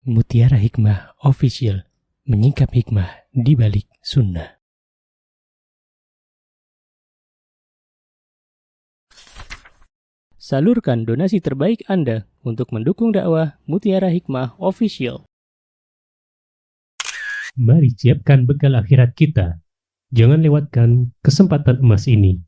Mutiara Hikmah Official, menyingkap hikmah di balik sunnah. Salurkan donasi terbaik Anda untuk mendukung dakwah Mutiara Hikmah Official. Mari siapkan bekal akhirat kita. Jangan lewatkan kesempatan emas ini.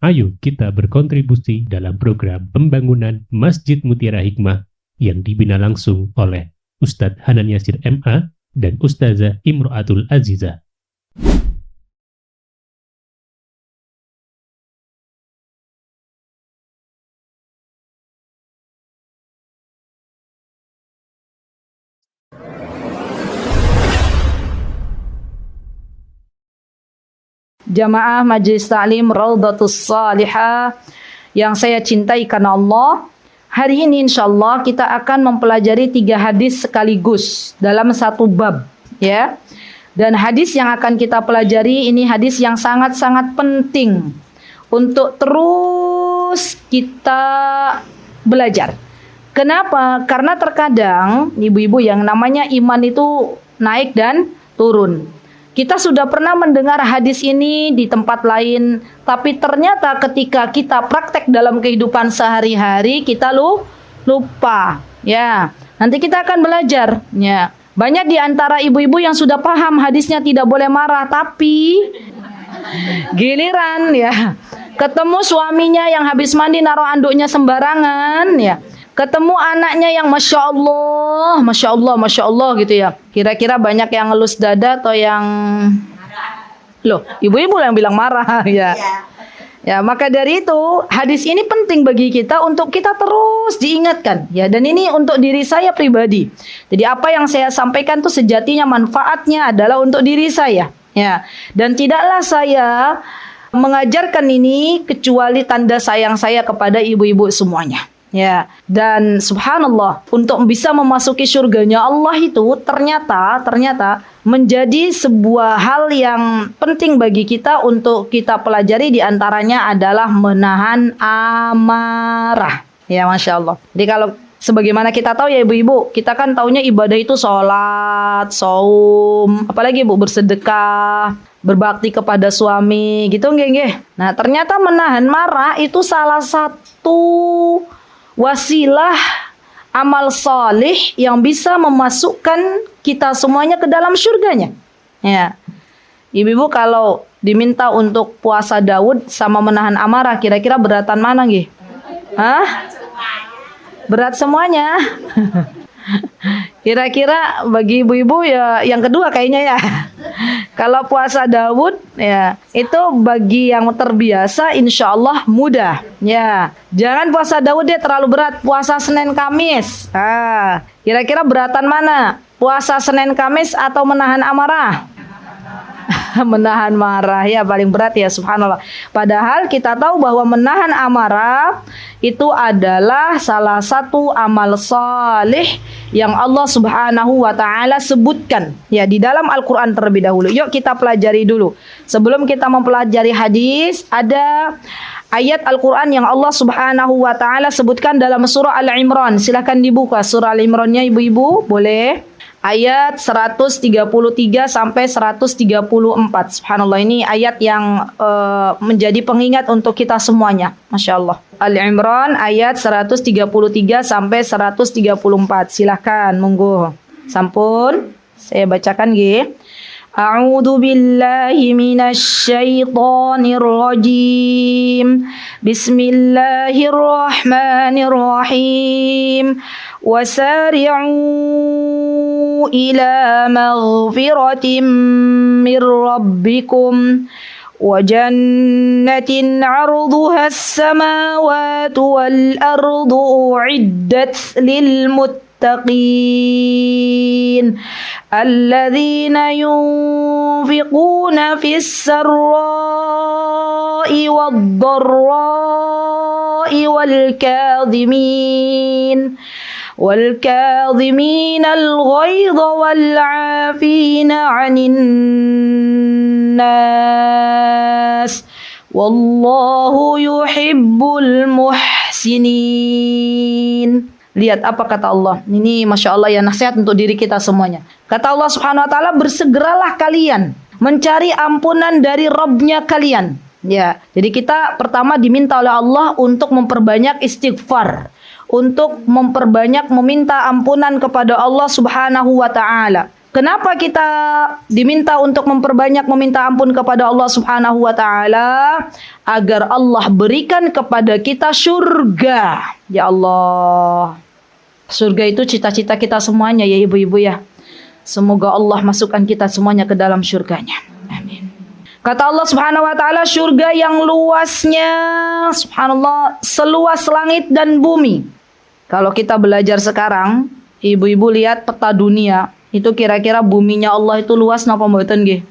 Ayo kita berkontribusi dalam program pembangunan Masjid Mutiara Hikmah yang dibina langsung oleh Ustadz Hanan Yasir MA dan Ustazah Imro'atul Azizah. Jamaah Majelis Ta'lim Raudhatus Salihah yang saya cintai karena Allah. Hari ini insyaallah kita akan mempelajari 3 hadis sekaligus dalam satu bab, ya. Dan hadis yang akan kita pelajari ini hadis yang sangat-sangat penting untuk terus kita belajar. Kenapa? Karena terkadang ibu-ibu yang namanya iman itu naik dan turun. Kita sudah pernah mendengar hadis ini di tempat lain, tapi ternyata ketika kita praktek dalam kehidupan sehari-hari kita lupa. Ya, nanti kita akan belajar. Ya, banyak di antara ibu-ibu yang sudah paham hadisnya tidak boleh marah, tapi giliran ya ketemu suaminya yang habis mandi naruh anduknya sembarangan, ya. Ketemu anaknya yang Masya Allah gitu ya. Kira-kira banyak yang ngelus dada atau yang... Loh, ibu-ibu yang bilang marah ya. Ya, maka dari itu hadis ini penting bagi kita untuk kita terus diingatkan ya. Dan ini untuk diri saya pribadi. Jadi apa yang saya sampaikan tuh sejatinya manfaatnya adalah untuk diri saya ya. Dan tidaklah saya mengajarkan ini kecuali tanda sayang saya kepada ibu-ibu semuanya. Ya, dan subhanallah, untuk bisa memasuki surganya Allah itu ternyata menjadi sebuah hal yang penting bagi kita untuk kita pelajari, diantaranya adalah menahan amarah. Ya, Masya Allah. Jadi kalau sebagaimana kita tahu ya ibu-ibu, kita kan taunya ibadah itu sholat, saum, apalagi ibu bersedekah, berbakti kepada suami, gitu nggih. Nah, ternyata menahan marah itu salah satu wasilah amal salih yang bisa memasukkan kita semuanya ke dalam surganya. Ya. Ibu-ibu kalau diminta untuk puasa Daud sama menahan amarah, kira-kira beratan mana nggih? Hah? Berat semuanya. Kira-kira bagi ibu-ibu ya yang kedua kayaknya ya. Kalau puasa Daud ya itu bagi yang terbiasa insya Allah mudah ya. Jangan puasa Daud dia terlalu berat. Puasa Senin Kamis. Kira-kira beratan mana? Puasa Senin Kamis atau menahan amarah? Menahan marah ya paling berat ya, subhanallah. Padahal kita tahu bahwa menahan amarah itu adalah salah satu amal salih yang Allah Subhanahu wa taala sebutkan ya di dalam Al-Qur'an terlebih dahulu. Yuk kita pelajari dulu. Sebelum kita mempelajari hadis, ada ayat Al-Qur'an yang Allah Subhanahu wa taala sebutkan dalam surah Al-Imran. Silakan dibuka surah Al-Imrannya ibu-ibu, boleh. Ayat 133 sampai 134. Subhanallah, ini ayat yang menjadi pengingat untuk kita semuanya. Masya Allah. Al-Imran ayat 133 sampai 134. Silahkan, monggo. Sampun, saya bacakan nggih. A'udzu billahi minasy syaithanir rajim. Bismillahirrahmanirrahim. Wasari'u ila maghfiratin min rabbikum wa jannatin 'arduha as-samawati wal ardu u'iddat lil muttaqin alladzina yunfiquna fis sarra'i wad-dharra'i والكاظمين الغيظ والعافين عن الناس والله يحب المحسنين. Lihat apa kata Allah. Ini Masya Allah ya, nasihat untuk diri kita semuanya. Kata Allah Subhanahu Wa Taala, bersegeralah kalian mencari ampunan dari Rabbnya kalian. Ya, jadi kita pertama diminta oleh Allah untuk memperbanyak istighfar, untuk memperbanyak meminta ampunan kepada Allah Subhanahu Wa Taala. Kenapa kita diminta untuk memperbanyak meminta ampun kepada Allah Subhanahu Wa Taala? Agar Allah berikan kepada kita surga. Ya Allah. Surga itu cita-cita kita semuanya ya ibu-ibu ya. Semoga Allah masukkan kita semuanya ke dalam surganya. Amin. Kata Allah Subhanahu Wa Taala, surga yang luasnya, subhanallah, seluas langit dan bumi. Kalau kita belajar sekarang, ibu-ibu lihat peta dunia, itu kira-kira buminya Allah itu luas napa mboten nggih?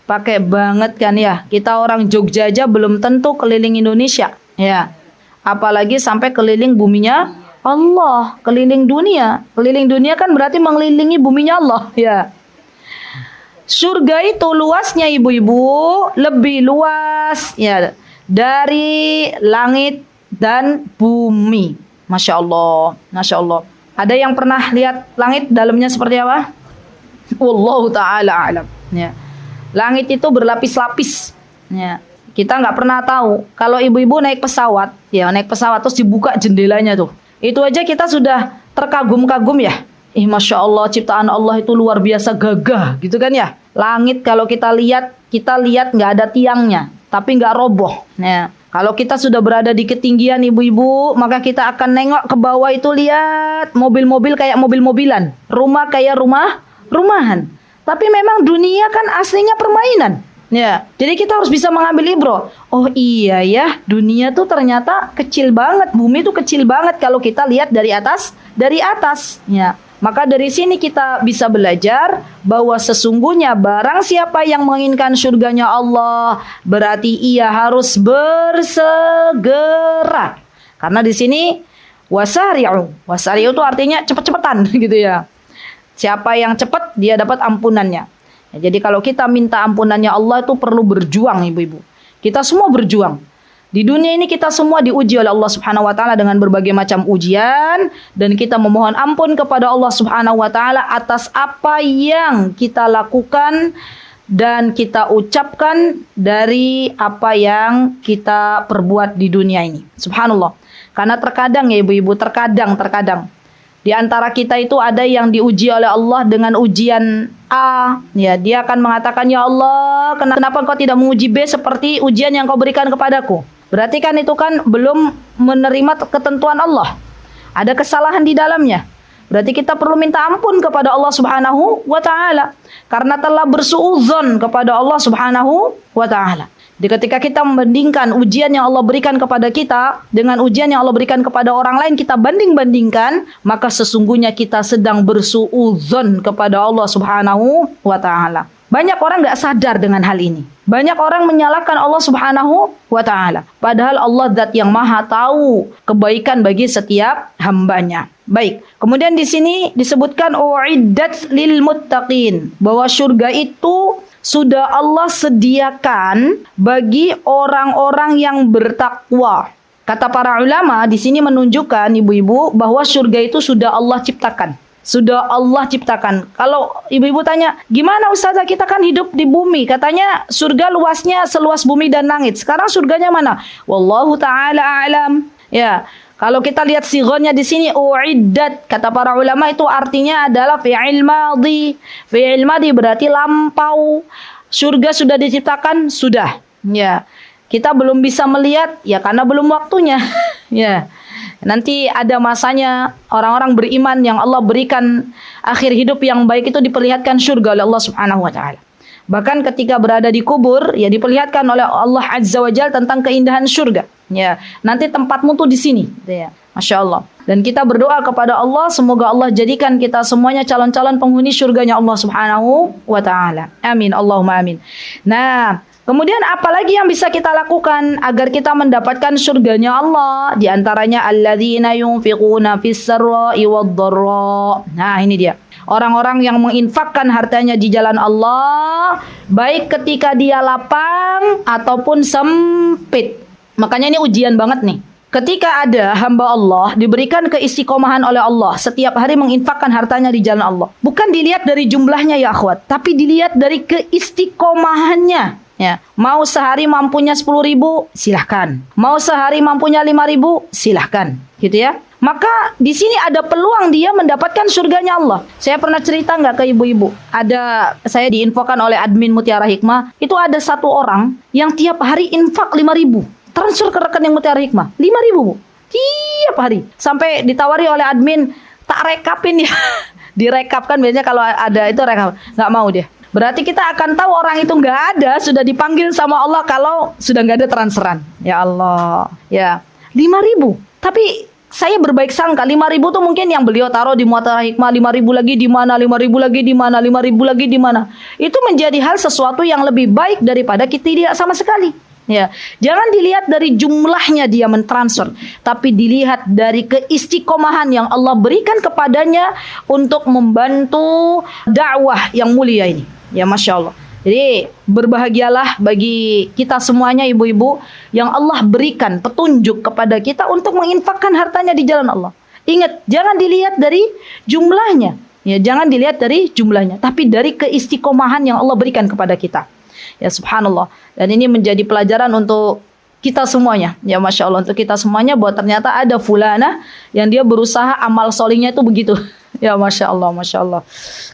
Pakai banget kan ya. Kita orang Jogja aja belum tentu keliling Indonesia, ya. Apalagi sampai keliling buminya Allah, keliling dunia. Keliling dunia kan berarti mengelilingi buminya Allah, ya. Surga itu luasnya ibu-ibu lebih luas ya dari langit dan bumi. Masya Allah, Masya Allah. Ada yang pernah lihat langit dalamnya seperti apa? Wallahu ta'ala alam. Ya. Langit itu berlapis-lapis. Ya. Kita nggak pernah tahu. Kalau ibu-ibu naik pesawat, ya naik pesawat terus dibuka jendelanya tuh. Itu aja kita sudah terkagum-kagum ya. Masya Allah, ciptaan Allah itu luar biasa gagah, gitu kan ya. Langit kalau kita lihat nggak ada tiangnya, tapi nggak roboh. Ya. Kalau kita sudah berada di ketinggian ibu-ibu, maka kita akan nengok ke bawah itu, lihat mobil-mobil kayak mobil-mobilan, rumah kayak rumahan. Tapi memang dunia kan aslinya permainan. Ya, jadi kita harus bisa mengambil ibroh. Oh iya ya, dunia tuh ternyata kecil banget, bumi tuh kecil banget kalau kita lihat dari atas. Ya. Maka dari sini kita bisa belajar bahwa sesungguhnya barang siapa yang menginginkan surganya Allah, berarti ia harus bersegera. Karena di sini wasari'u. Wasari'u itu artinya cepat-cepatan gitu ya. Siapa yang cepat dia dapat ampunannya. Ya, jadi kalau kita minta ampunannya Allah itu perlu berjuang ibu-ibu. Kita semua berjuang. Di dunia ini kita semua diuji oleh Allah Subhanahu Wa Taala dengan berbagai macam ujian, dan kita memohon ampun kepada Allah Subhanahu Wa Taala atas apa yang kita lakukan dan kita ucapkan dari apa yang kita perbuat di dunia ini. Subhanallah. Karena terkadang ya ibu-ibu, terkadang di antara kita itu ada yang diuji oleh Allah dengan ujian A, ya dia akan mengatakan, ya Allah, kenapa engkau tidak menguji B seperti ujian yang kau berikan kepadaku? Berarti kan itu kan belum menerima ketentuan Allah. Ada kesalahan di dalamnya. Berarti kita perlu minta ampun kepada Allah Subhanahu Wa Taala karena telah bersuudzon kepada Allah Subhanahu Wa Taala. Jadi ketika kita membandingkan ujian yang Allah berikan kepada kita dengan ujian yang Allah berikan kepada orang lain, kita banding-bandingkan, maka sesungguhnya kita sedang bersuudzon kepada Allah Subhanahu Wa Taala. Banyak orang nggak sadar dengan hal ini. Banyak orang menyalahkan Allah Subhanahu Wa Taala. Padahal Allah Zat yang Maha tahu kebaikan bagi setiap hambanya. Baik. Kemudian di sini disebutkan uiddat lil muttaqin, bahwa surga itu sudah Allah sediakan bagi orang-orang yang bertakwa. Kata para ulama di sini menunjukkan ibu-ibu bahwa surga itu sudah Allah ciptakan. Sudah Allah ciptakan. Kalau ibu-ibu tanya, gimana Ustazah, kita kan hidup di bumi. Katanya surga luasnya seluas bumi dan langit. Sekarang surganya mana? Wallahu ta'ala a'lam. Ya, kalau kita lihat sighahnya di sini uiddat, kata para ulama itu artinya adalah fi'il madhi. Fi'il madhi berarti lampau. Surga sudah diciptakan, sudah. Ya. Kita belum bisa melihat ya karena belum waktunya. Ya. Nanti ada masanya orang-orang beriman yang Allah berikan akhir hidup yang baik itu diperlihatkan surga oleh Allah Subhanahu Wa Taala. Bahkan ketika berada di kubur ya diperlihatkan oleh Allah Azza wa Jalla tentang keindahan surga. Ya, nanti tempatmu tuh di sini, ya. Masya Allah. Dan kita berdoa kepada Allah semoga Allah jadikan kita semuanya calon-calon penghuni surganya Allah Subhanahu Wa Taala. Amin, Allahumma amin. Nah, kemudian apalagi yang bisa kita lakukan agar kita mendapatkan surganya Allah? Di antaranya alladzina yunfiquna fis sarra'i wad-dharra. Nah, ini dia. Orang-orang yang menginfakkan hartanya di jalan Allah, baik ketika dia lapang ataupun sempit. Makanya ini ujian banget nih. Ketika ada hamba Allah diberikan keistiqomahan oleh Allah setiap hari menginfakkan hartanya di jalan Allah. Bukan dilihat dari jumlahnya ya akhwat, tapi dilihat dari keistiqomahannya. Ya, mau sehari mampunya 10.000, silahkan. Mau sehari mampunya 5.000, silahkan. Gitu ya. Maka di sini ada peluang dia mendapatkan surganya Allah. Saya pernah cerita nggak ke ibu-ibu? Saya diinfokan oleh admin Mutiara Hikmah. Itu ada satu orang yang tiap hari infak 5.000. Transfer ke rekening Mutiara Hikmah. 5.000 Bu. Tiap hari. Sampai ditawari oleh admin, tak rekapin ya. Direkapkan biasanya kalau ada itu rekap. Nggak mau dia. Berarti kita akan tahu orang itu nggak ada, sudah dipanggil sama Allah kalau sudah nggak ada transferan. Ya Allah. Ya, 5.000. Tapi saya berbaik sangka 5.000 tuh mungkin yang beliau taruh di Mutiara Hikmah, 5.000 lagi di mana, 5.000 lagi di mana, 5.000 lagi di mana. Itu menjadi hal sesuatu yang lebih baik daripada kita tidak sama sekali. Ya, jangan dilihat dari jumlahnya dia mentransfer, tapi dilihat dari keistiqomahan yang Allah berikan kepadanya untuk membantu dakwah yang mulia ini. Ya, Masya Allah. Jadi berbahagialah bagi kita semuanya ibu-ibu yang Allah berikan petunjuk kepada kita untuk menginfakkan hartanya di jalan Allah. Ingat, jangan dilihat dari jumlahnya. Ya, jangan dilihat dari jumlahnya, tapi dari keistiqomahan yang Allah berikan kepada kita. Ya, subhanallah. Dan ini menjadi pelajaran untuk kita semuanya. Ya, Masya Allah, untuk kita semuanya bahwa ternyata ada fulana yang dia berusaha amal solihnya itu begitu. Ya, Masya Allah, Masya Allah.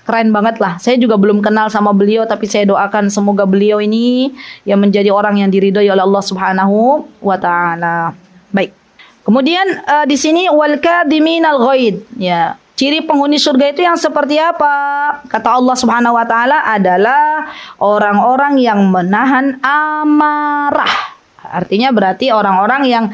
Keren banget lah. Saya juga belum kenal sama beliau, tapi saya doakan semoga beliau ini yang menjadi orang yang diridhoi oleh Allah Subhanahu wa Ta'ala. Baik. Kemudian di sini wal kadhiminal ghaid. Ya, ciri penghuni surga itu yang seperti apa? Kata Allah Subhanahu wa Ta'ala adalah orang-orang yang menahan amarah. Artinya berarti orang-orang yang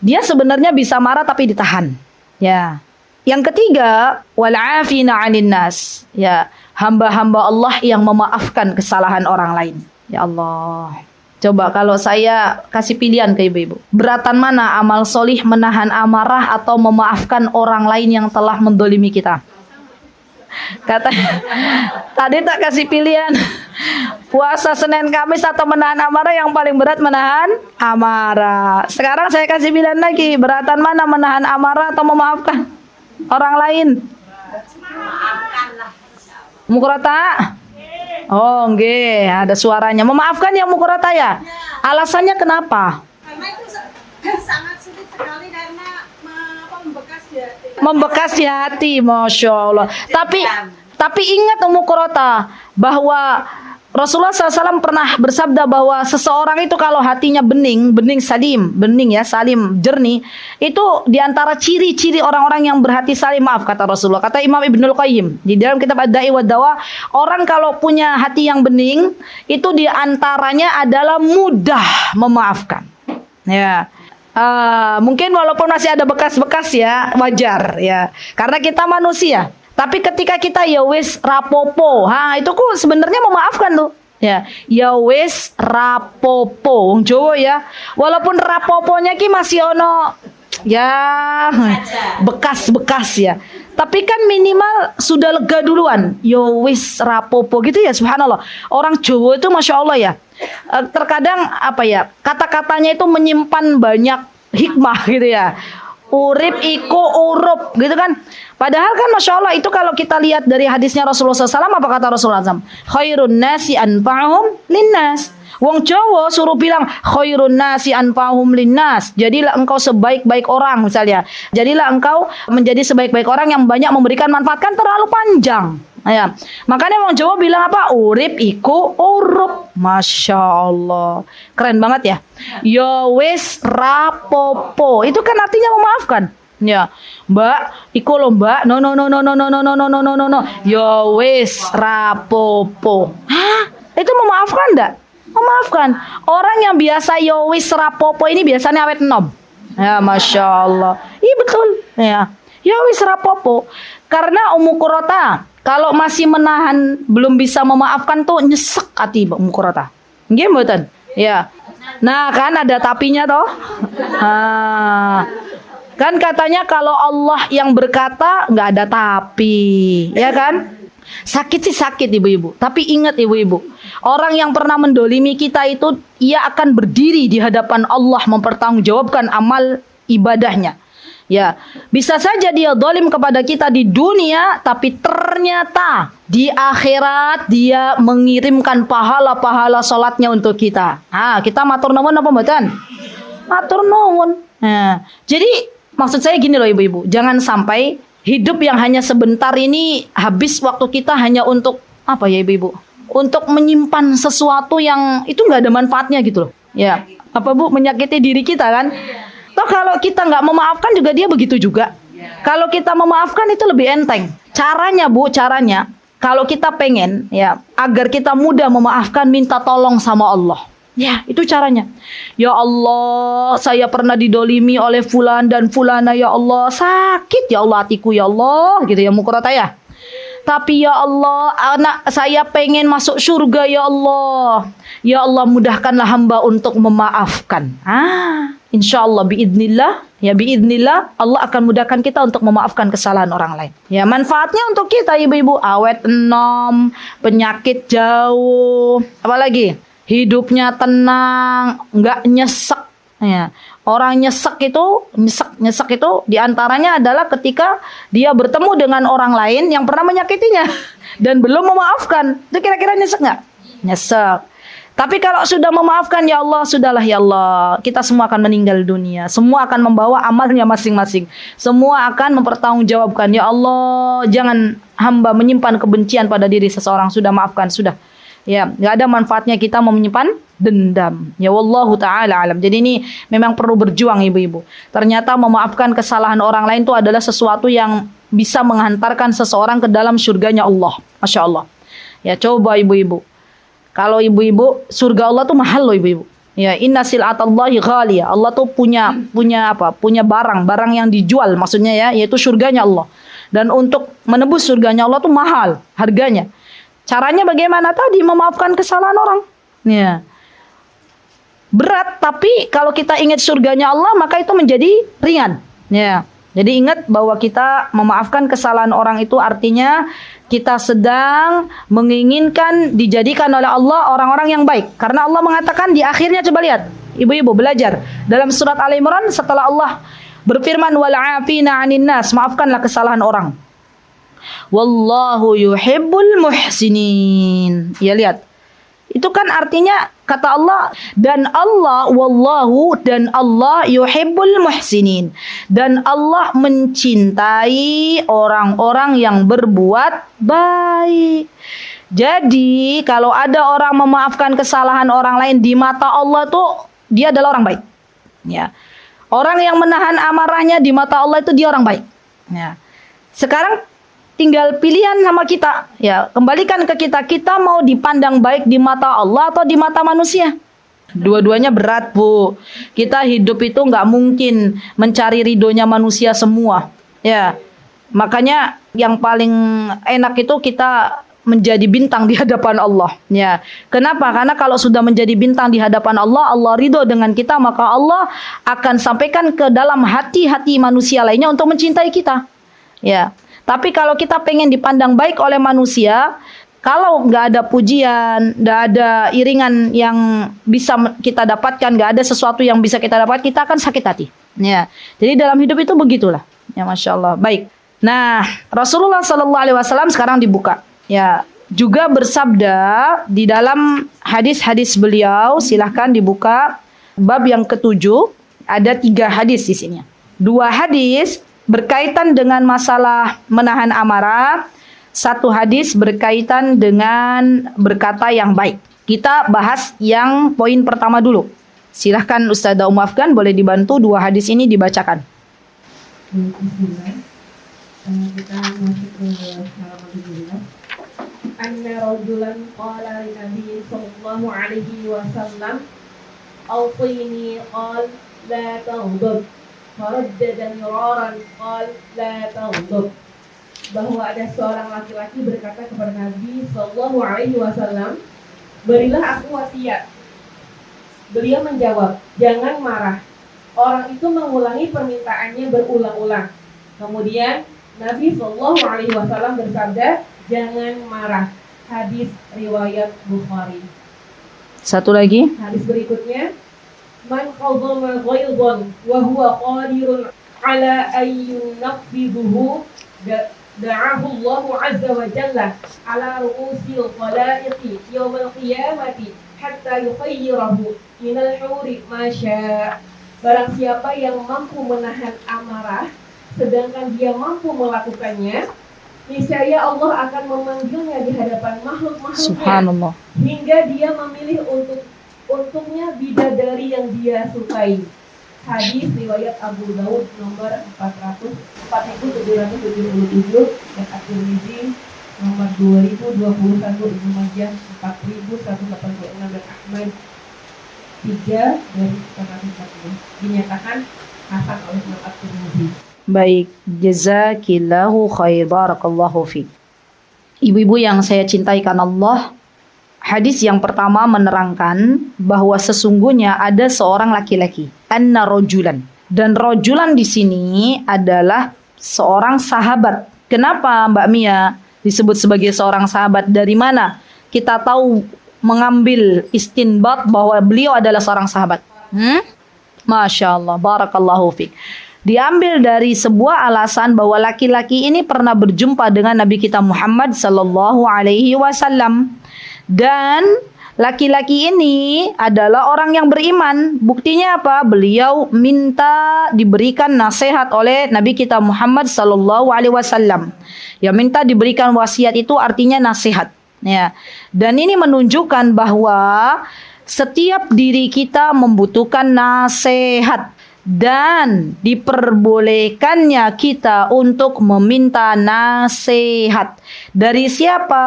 dia sebenarnya bisa marah tapi ditahan. Ya. Yang ketiga, wal 'afina 'anil nas. Ya, hamba-hamba Allah yang memaafkan kesalahan orang lain. Ya Allah. Coba kalau saya kasih pilihan ke ibu-ibu. Beratan mana amal solih menahan amarah atau memaafkan orang lain yang telah mendolimi kita? Tadi tak kasih pilihan. Puasa Senin Kamis atau menahan amarah, yang paling berat menahan amarah. Sekarang saya kasih pilihan lagi. Beratan mana menahan amarah atau memaafkan orang lain? Mukurata? Oh, nggih, ada suaranya. Memaafkan yang mukurata ya? Alasannya kenapa? Karena itu sangat sulit sekali karena membekas di hati. Membekas di hati, Masya Allah. Tapi ingat mukurata bahwa Rasulullah SAW pernah bersabda bahwa seseorang itu kalau hatinya bening salim, bening ya, salim, jernih, itu diantara ciri-ciri orang-orang yang berhati salim, maaf kata Rasulullah. Kata Imam Ibnul Qayyim di dalam kitab Ad-Da'i wa Dawa, orang kalau punya hati yang bening, itu diantaranya adalah mudah memaafkan. Ya. Mungkin walaupun masih ada bekas-bekas ya, wajar ya, karena kita manusia. Tapi ketika kita ya wis rapopo, itu kok sebenarnya memaafkan tuh. Ya wis rapopo, wong Jawa ya. Walaupun rapoponya ki masih ono ya bekas-bekas ya. Tapi kan minimal sudah lega duluan. Ya wis rapopo gitu ya, subhanallah. Orang Jawa itu Masya Allah ya. Terkadang apa ya, kata-katanya itu menyimpan banyak hikmah gitu ya. Urip iku urup gitu kan. Padahal kan Masya Allah itu kalau kita lihat dari hadisnya Rasulullah SAW, apa kata Rasulullah SAW? Khairun nasi anfa'hum linnas. Wong Jawa suruh bilang khairun nasi anfa'hum linnas. Jadilah engkau sebaik-baik orang misalnya. Jadilah engkau menjadi sebaik-baik orang yang banyak memberikan manfaat. Kan terlalu panjang. Ya. Makanya Wong Jawa bilang apa? Urip iku urup. Masya Allah. Keren banget ya. Ya wis rapopo. Itu kan artinya memaafkan. Ya, Mbak, iku lo Mbak. No. Ya wis rapopo. Hah? Itu memaafkan enggak? Memaafkan. Orang yang biasa ya wis rapopo ini biasanya awet enom. Ya, Masya Allah. Iya betul. Ya wis rapopo. Karena Ummu Qurrata kalau masih menahan, belum bisa memaafkan tuh nyesek hati Ummu Qurrata. Nggih mboten? Ya. Nah, kan ada tapinya toh. Kan katanya kalau Allah yang berkata nggak ada tapi, ya kan? Sakit sih sakit ibu-ibu. Tapi ingat ibu-ibu, orang yang pernah mendolimi kita itu ia akan berdiri di hadapan Allah mempertanggungjawabkan amal ibadahnya. Ya, bisa saja dia zalim kepada kita di dunia, tapi ternyata di akhirat dia mengirimkan pahala-pahala salatnya untuk kita. Kita matur nuwun apa mboten? Matur nuwun. Nah, jadi maksud saya gini loh ibu-ibu, jangan sampai hidup yang hanya sebentar ini habis waktu kita hanya untuk apa ya ibu-ibu? Untuk menyimpan sesuatu yang itu nggak ada manfaatnya gitu loh. Ya, apa Bu, menyakiti diri kita kan? Toh kalau kita nggak memaafkan juga dia begitu juga. Kalau kita memaafkan itu lebih enteng. Caranya Bu, kalau kita pengen ya agar kita mudah memaafkan, minta tolong sama Allah. Ya, itu caranya. Ya Allah, saya pernah didolimi oleh fulan dan fulana ya Allah. Sakit ya Allah hatiku ya Allah. Gitu ya Mukrata ya. Tapi ya Allah, anak saya pengen masuk surga ya Allah. Ya Allah, mudahkanlah hamba untuk memaafkan. Insya Allah biidnillah Allah akan mudahkan kita untuk memaafkan kesalahan orang lain. Ya, manfaatnya untuk kita ibu-ibu, awet enom, penyakit jauh, apalagi hidupnya tenang, nggak nyesek. Ya. Orang nyesek itu diantaranya adalah ketika dia bertemu dengan orang lain yang pernah menyakitinya dan belum memaafkan. Itu kira-kira nyesek nggak? Nyesek. Tapi kalau sudah memaafkan, ya Allah, sudahlah ya Allah, kita semua akan meninggal dunia. Semua akan membawa amalnya masing-masing. Semua akan mempertanggungjawabkan. Ya Allah, jangan hamba menyimpan kebencian pada diri seseorang. Sudah maafkan, sudah. Ya, nggak ada manfaatnya kita menyimpan dendam. Ya wallahu taala alam. Jadi ini memang perlu berjuang ibu-ibu. Ternyata memaafkan kesalahan orang lain itu adalah sesuatu yang bisa menghantarkan seseorang ke dalam surganya Allah. Masya Allah. Ya coba ibu-ibu. Kalau ibu-ibu, surga Allah tuh mahal loh ibu-ibu. Ya, inna sil'atallahi ghaliyah. Allah tuh punya apa? Punya barang yang dijual maksudnya ya, yaitu surganya Allah. Dan untuk menebus surganya Allah tuh mahal harganya. Caranya bagaimana tadi? Memaafkan kesalahan orang. Ya. Berat, tapi kalau kita ingat surganya Allah, maka itu menjadi ringan. Ya. Jadi ingat bahwa kita memaafkan kesalahan orang itu artinya kita sedang menginginkan dijadikan oleh Allah orang-orang yang baik. Karena Allah mengatakan di akhirnya, coba lihat, ibu-ibu belajar. Dalam surat Al-Imran setelah Allah berfirman, wal'afina 'anin nas, maafkanlah kesalahan orang. Wallahu yuhibbul muhsinin. Ya lihat. Itu kan artinya kata Allah, dan Allah yuhibbul muhsinin. Dan Allah mencintai orang-orang yang berbuat baik. Jadi kalau ada orang memaafkan kesalahan orang lain di mata Allah tuh dia adalah orang baik. Ya. Orang yang menahan amarahnya di mata Allah itu dia orang baik. Ya. Sekarang tinggal pilihan sama kita, ya kembalikan ke kita mau dipandang baik di mata Allah atau di mata manusia. Dua-duanya berat Bu. Kita hidup itu nggak mungkin mencari ridhonya manusia semua, ya. Makanya yang paling enak itu kita menjadi bintang di hadapan Allah, ya. Kenapa? Karena kalau sudah menjadi bintang di hadapan Allah, Allah ridho dengan kita, maka Allah akan sampaikan ke dalam hati-hati manusia lainnya untuk mencintai kita, ya. Tapi kalau kita pengen dipandang baik oleh manusia, kalau nggak ada pujian, nggak ada iringan yang bisa kita dapatkan, nggak ada sesuatu yang bisa kita dapat, kita akan sakit hati. Ya, jadi dalam hidup itu begitulah. Ya, masya Allah. Baik. Nah, Rasulullah SAW sekarang dibuka. Ya, juga bersabda di dalam hadis-hadis beliau. Silahkan dibuka bab yang ke-7. Ada 3 hadis di sini. 2 hadis berkaitan dengan masalah menahan amarah. 1 hadis berkaitan dengan berkata yang baik. Kita bahas yang poin pertama dulu. Silahkan Ustazah Afgan boleh dibantu 2 hadis ini dibacakan. Bismillah. Kita masuk ke halaman 17. Anna rajulan qala li Nabi sallallahu alaihi wasallam awsini qal la taghdab. Faraddada miraran qal la taghdab. Bahwa ada seorang laki-laki berkata kepada Nabi sallallahu alaihi wasallam, "Berilah aku wasiat." Beliau menjawab, "Jangan marah." Orang itu mengulangi permintaannya berulang-ulang. Kemudian Nabi sallallahu alaihi wasallam bersabda, "Jangan marah." Hadis riwayat Bukhari. Satu lagi. Hadis berikutnya, man qadama ghaidhan wa huwa qadirun ala an yunafidhuhu da'ahu Allah azza wa jalla ala ru'usil khalaiqi yawmal qiyamati hatta yukhayyirahu minal huri ma syaa. Barang siapa yang mampu menahan amarah sedangkan dia mampu melakukannya, niscaya Allah akan memanggilnya di hadapan makhluk-makhluknya Subhanallah. hingga dia memilih untuknya bidadari yang dia sukai. Hadis riwayat Abu Daud nomor 4777 dan At-Tirmidzi nomor 2021, Ibnu Majah 4186 dan Ahmad 3 dari 140. Dinyatakan hasan oleh Imam At-Tirmidzi. Baik, jazakillahu khair, barakallahu fiik. Ibu-ibu yang saya cintai karena Allah, hadis yang pertama menerangkan bahwa sesungguhnya ada seorang laki-laki, anna rojulan. Dan rojulan di sini adalah seorang sahabat. Kenapa Mbak Mia disebut sebagai seorang sahabat? Dari mana kita tahu mengambil istinbat bahwa beliau adalah seorang sahabat? Masya Allah, barakallahu fiik. Diambil dari sebuah alasan bahwa laki-laki ini pernah berjumpa dengan Nabi kita Muhammad sallallahu alaihi wasallam. Dan laki-laki ini adalah orang yang beriman. Buktinya apa? Beliau minta diberikan nasihat oleh Nabi kita Muhammad sallallahu alaihi wasallam. Ya, minta diberikan wasiat itu artinya nasihat. Ya. Dan ini menunjukkan bahwa setiap diri kita membutuhkan nasihat. Dan diperbolehkannya kita untuk meminta nasihat. Dari siapa?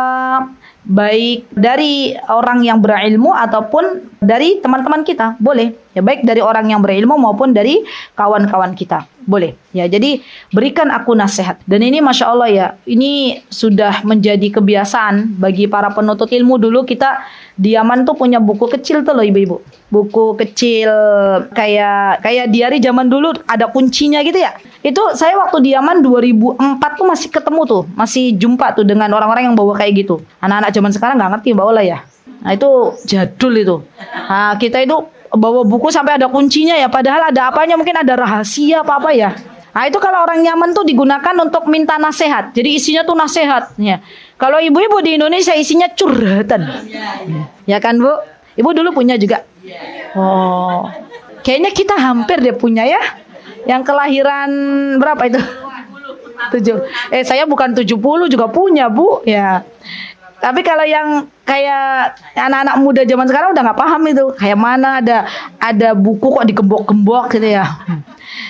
Baik dari orang yang berilmu ataupun dari teman-teman kita, boleh. Ya, baik dari orang yang berilmu maupun dari kawan-kawan kita, boleh. Ya, jadi berikan aku nasihat. Dan ini Masya Allah ya, ini sudah menjadi kebiasaan bagi para penuntut ilmu. Dulu kita di Yaman tuh punya buku kecil tuh loh ibu-ibu. Buku kecil kayak diari zaman dulu ada kuncinya gitu ya. Itu saya waktu di Yaman 2004 tuh masih ketemu tuh, masih jumpa tuh dengan orang-orang yang bawa kayak gitu. Anak-anak zaman sekarang nggak ngerti Mbak Ola ya. Nah itu jadul itu. Nah, kita itu bawa buku sampai ada kuncinya ya. Padahal ada apanya, mungkin ada rahasia apa-apa ya. Nah itu kalau orang Yaman tuh digunakan untuk minta nasihat. Jadi isinya tuh nasihat. Ya. Kalau ibu-ibu di Indonesia isinya curhatan. Ya kan Bu? Ibu dulu punya juga? Oh, kayaknya kita hampir deh punya ya. Yang kelahiran berapa itu? 7. Saya bukan 70 juga punya Bu. Ya. Tapi kalau yang kayak anak-anak muda zaman sekarang udah nggak paham itu. Kayak mana ada buku kok digembok-gembok gitu ya.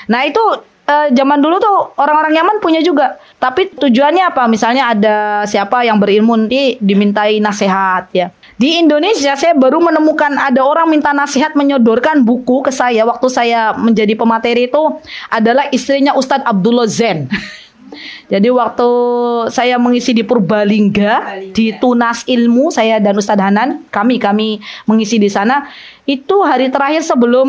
Nah itu zaman dulu tuh orang-orang Yaman punya juga. Tapi tujuannya apa? Misalnya ada siapa yang berilmu nanti dimintai nasihat ya. Di Indonesia saya baru menemukan ada orang minta nasihat menyodorkan buku ke saya waktu saya menjadi pemateri itu adalah istrinya Ustadz Abdullah Zen. Jadi waktu saya mengisi di Purbalingga di Tunas Ilmu, saya dan Ustadz Hanan, kami mengisi di sana. Itu hari terakhir sebelum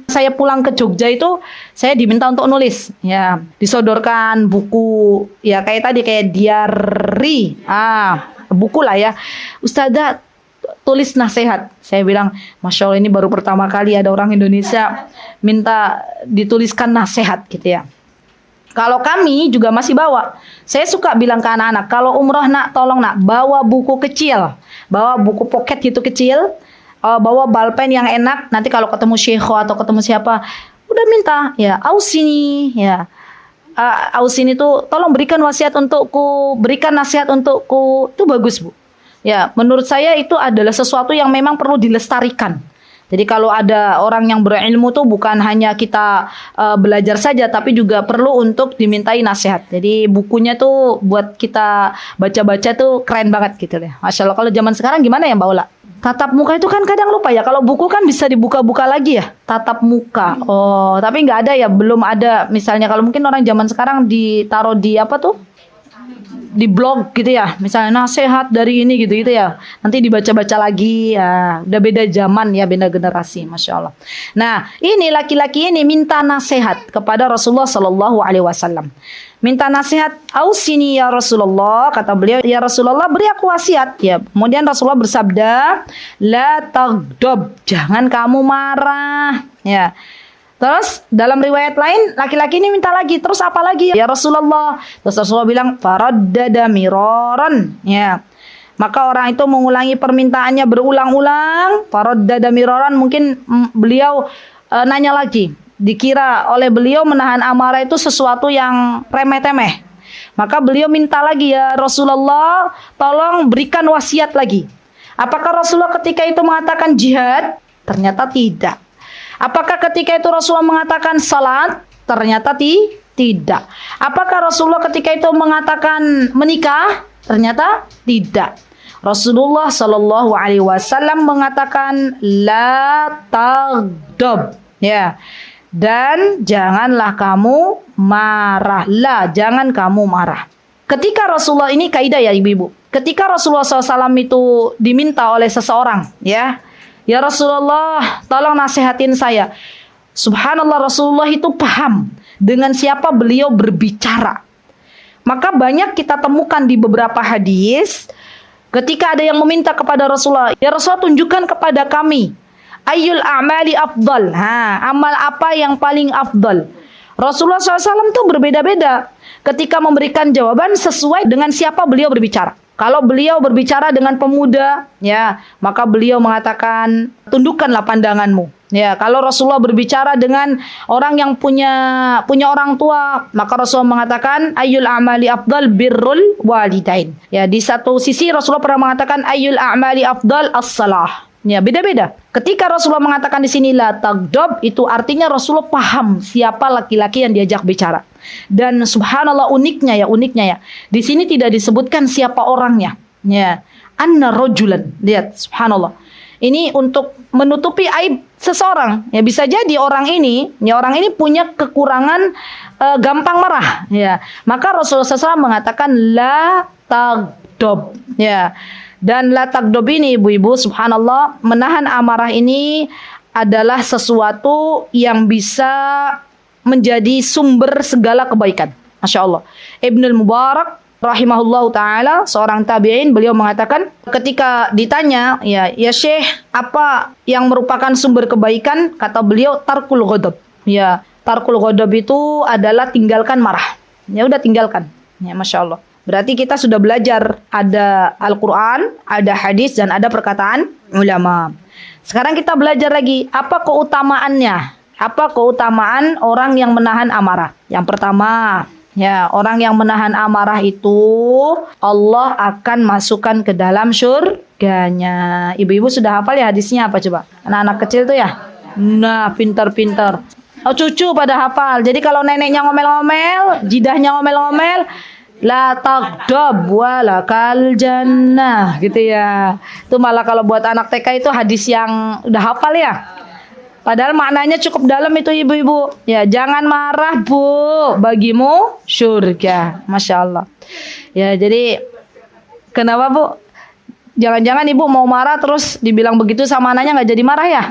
saya pulang ke Jogja itu saya diminta untuk nulis, ya, disodorkan buku, ya kayak tadi kayak diary, buku lah ya. Ustazah tulis nasihat. Saya bilang, Masya Allah ini baru pertama kali ada orang Indonesia minta dituliskan nasihat gitu ya. Kalau kami juga masih bawa. Saya suka bilang ke anak-anak, kalau umroh nak, tolong nak, bawa buku kecil. Bawa buku pocket gitu kecil. Bawa balpen yang enak. Nanti kalau ketemu syekho atau ketemu siapa, udah minta. Ya, Ausini. Ya. Ausini tuh, tolong berikan wasiat untukku. Berikan nasihat untukku. Itu bagus Bu. Ya, menurut saya itu adalah sesuatu yang memang perlu dilestarikan. Jadi kalau ada orang yang berilmu tuh bukan hanya kita belajar saja, tapi juga perlu untuk dimintai nasihat. Jadi bukunya tuh buat kita baca-baca tuh keren banget gitu deh. Masya Allah. Kalau zaman sekarang gimana ya Mbak Ola? Tatap muka itu kan kadang lupa ya. Kalau buku kan bisa dibuka-buka lagi ya. Tatap muka. Oh, tapi nggak ada ya. Belum ada. Misalnya kalau mungkin orang zaman sekarang ditaruh di apa tuh? Di blog gitu ya, misalnya nasihat dari ini gitu ya, nanti dibaca-baca lagi ya, udah beda zaman ya, beda generasi, Masya Allah. Nah ini laki-laki ini minta nasihat kepada Rasulullah Sallallahu Alaihi Wasallam. minta nasihat. Ausini ya Rasulullah, kata beliau, ya Rasulullah beri aku wasiat. Ya, kemudian Rasulullah bersabda, la taghdab, jangan kamu marah. Ya. Terus dalam riwayat lain laki-laki ini minta lagi, terus apa lagi ya Rasulullah? Terus Rasulullah bilang faraddada miraran. Ya. Maka orang itu mengulangi permintaannya berulang-ulang. Faraddada miraran, mungkin beliau nanya lagi. Dikira oleh beliau menahan amarah itu sesuatu yang remeh-temeh. Maka beliau minta lagi, ya Rasulullah tolong berikan wasiat lagi. Apakah Rasulullah ketika itu mengatakan jihad? Ternyata tidak. Apakah ketika itu Rasulullah mengatakan salat? Ternyata tidak. Apakah Rasulullah ketika itu mengatakan menikah? Ternyata tidak. Rasulullah Shallallahu Alaihi Wasallam mengatakan la taghdab. Ya. Dan janganlah kamu marah. Jangan kamu marah. Ketika Rasulullah, ini kaidah ya ibu-ibu. Ketika Rasulullah SAW itu diminta oleh seseorang, ya Rasulullah, tolong nasihatin saya. Subhanallah, Rasulullah itu paham dengan siapa beliau berbicara. Maka banyak kita temukan di beberapa hadis, ketika ada yang meminta kepada Rasulullah, ya Rasulullah tunjukkan kepada kami ayyul a'mali afdal. Amal apa yang paling afdal? Rasulullah SAW itu berbeda-beda ketika memberikan jawaban sesuai dengan siapa beliau berbicara. Kalau beliau berbicara dengan pemuda, ya, maka beliau mengatakan tundukkanlah pandanganmu. Ya, kalau Rasulullah berbicara dengan orang yang punya orang tua, maka Rasulullah mengatakan ayyul a'mali afdal birrul walidain. Ya, di satu sisi Rasulullah pernah mengatakan ayyul a'mali afdal as-salah. Ya, beda-beda. Ketika Rasulullah mengatakan di sini la taghdab, itu artinya Rasulullah paham siapa laki-laki yang diajak bicara. Dan subhanallah uniknya ya. Di sini tidak disebutkan siapa orangnya. Ya, anna rajulan. Lihat, subhanallah. Ini untuk menutupi aib seseorang. Ya, bisa jadi orang ini punya kekurangan gampang marah. Ya, maka Rasulullah SAW mengatakan la taghdab. Ya. Dan la taghdab ini ibu-ibu, subhanallah, menahan amarah ini adalah sesuatu yang bisa menjadi sumber segala kebaikan. Masya Allah. Ibnul Mubarak rahimahullahu ta'ala, seorang tabi'in, beliau mengatakan ketika ditanya, ya Syekh, apa yang merupakan sumber kebaikan? Kata beliau, tarkul ghadab. Ya, tarkul ghadab itu adalah tinggalkan marah. Ya udah tinggalkan. Ya, Masya Allah. Berarti kita sudah belajar, ada Al-Quran, ada hadis, dan ada perkataan ulama. Sekarang kita belajar lagi, apa keutamaannya? Apa keutamaan orang yang menahan amarah? Yang pertama, ya, orang yang menahan amarah itu Allah akan masukkan ke dalam surganya. Ibu-ibu sudah hafal ya hadisnya apa coba? Anak-anak kecil tuh ya? Nah, pintar-pintar. Oh, cucu pada hafal. Jadi kalau neneknya ngomel-ngomel, jidahnya ngomel-ngomel, la taghdab walakal jannah, gitu ya. Itu malah kalau buat anak TK itu hadis yang udah hafal ya. Padahal maknanya cukup dalam itu ibu-ibu. Ya, jangan marah bu, bagimu surga. Masya Allah. Ya, jadi kenapa bu? Jangan-jangan ibu mau marah terus dibilang begitu sama anaknya nggak jadi marah ya?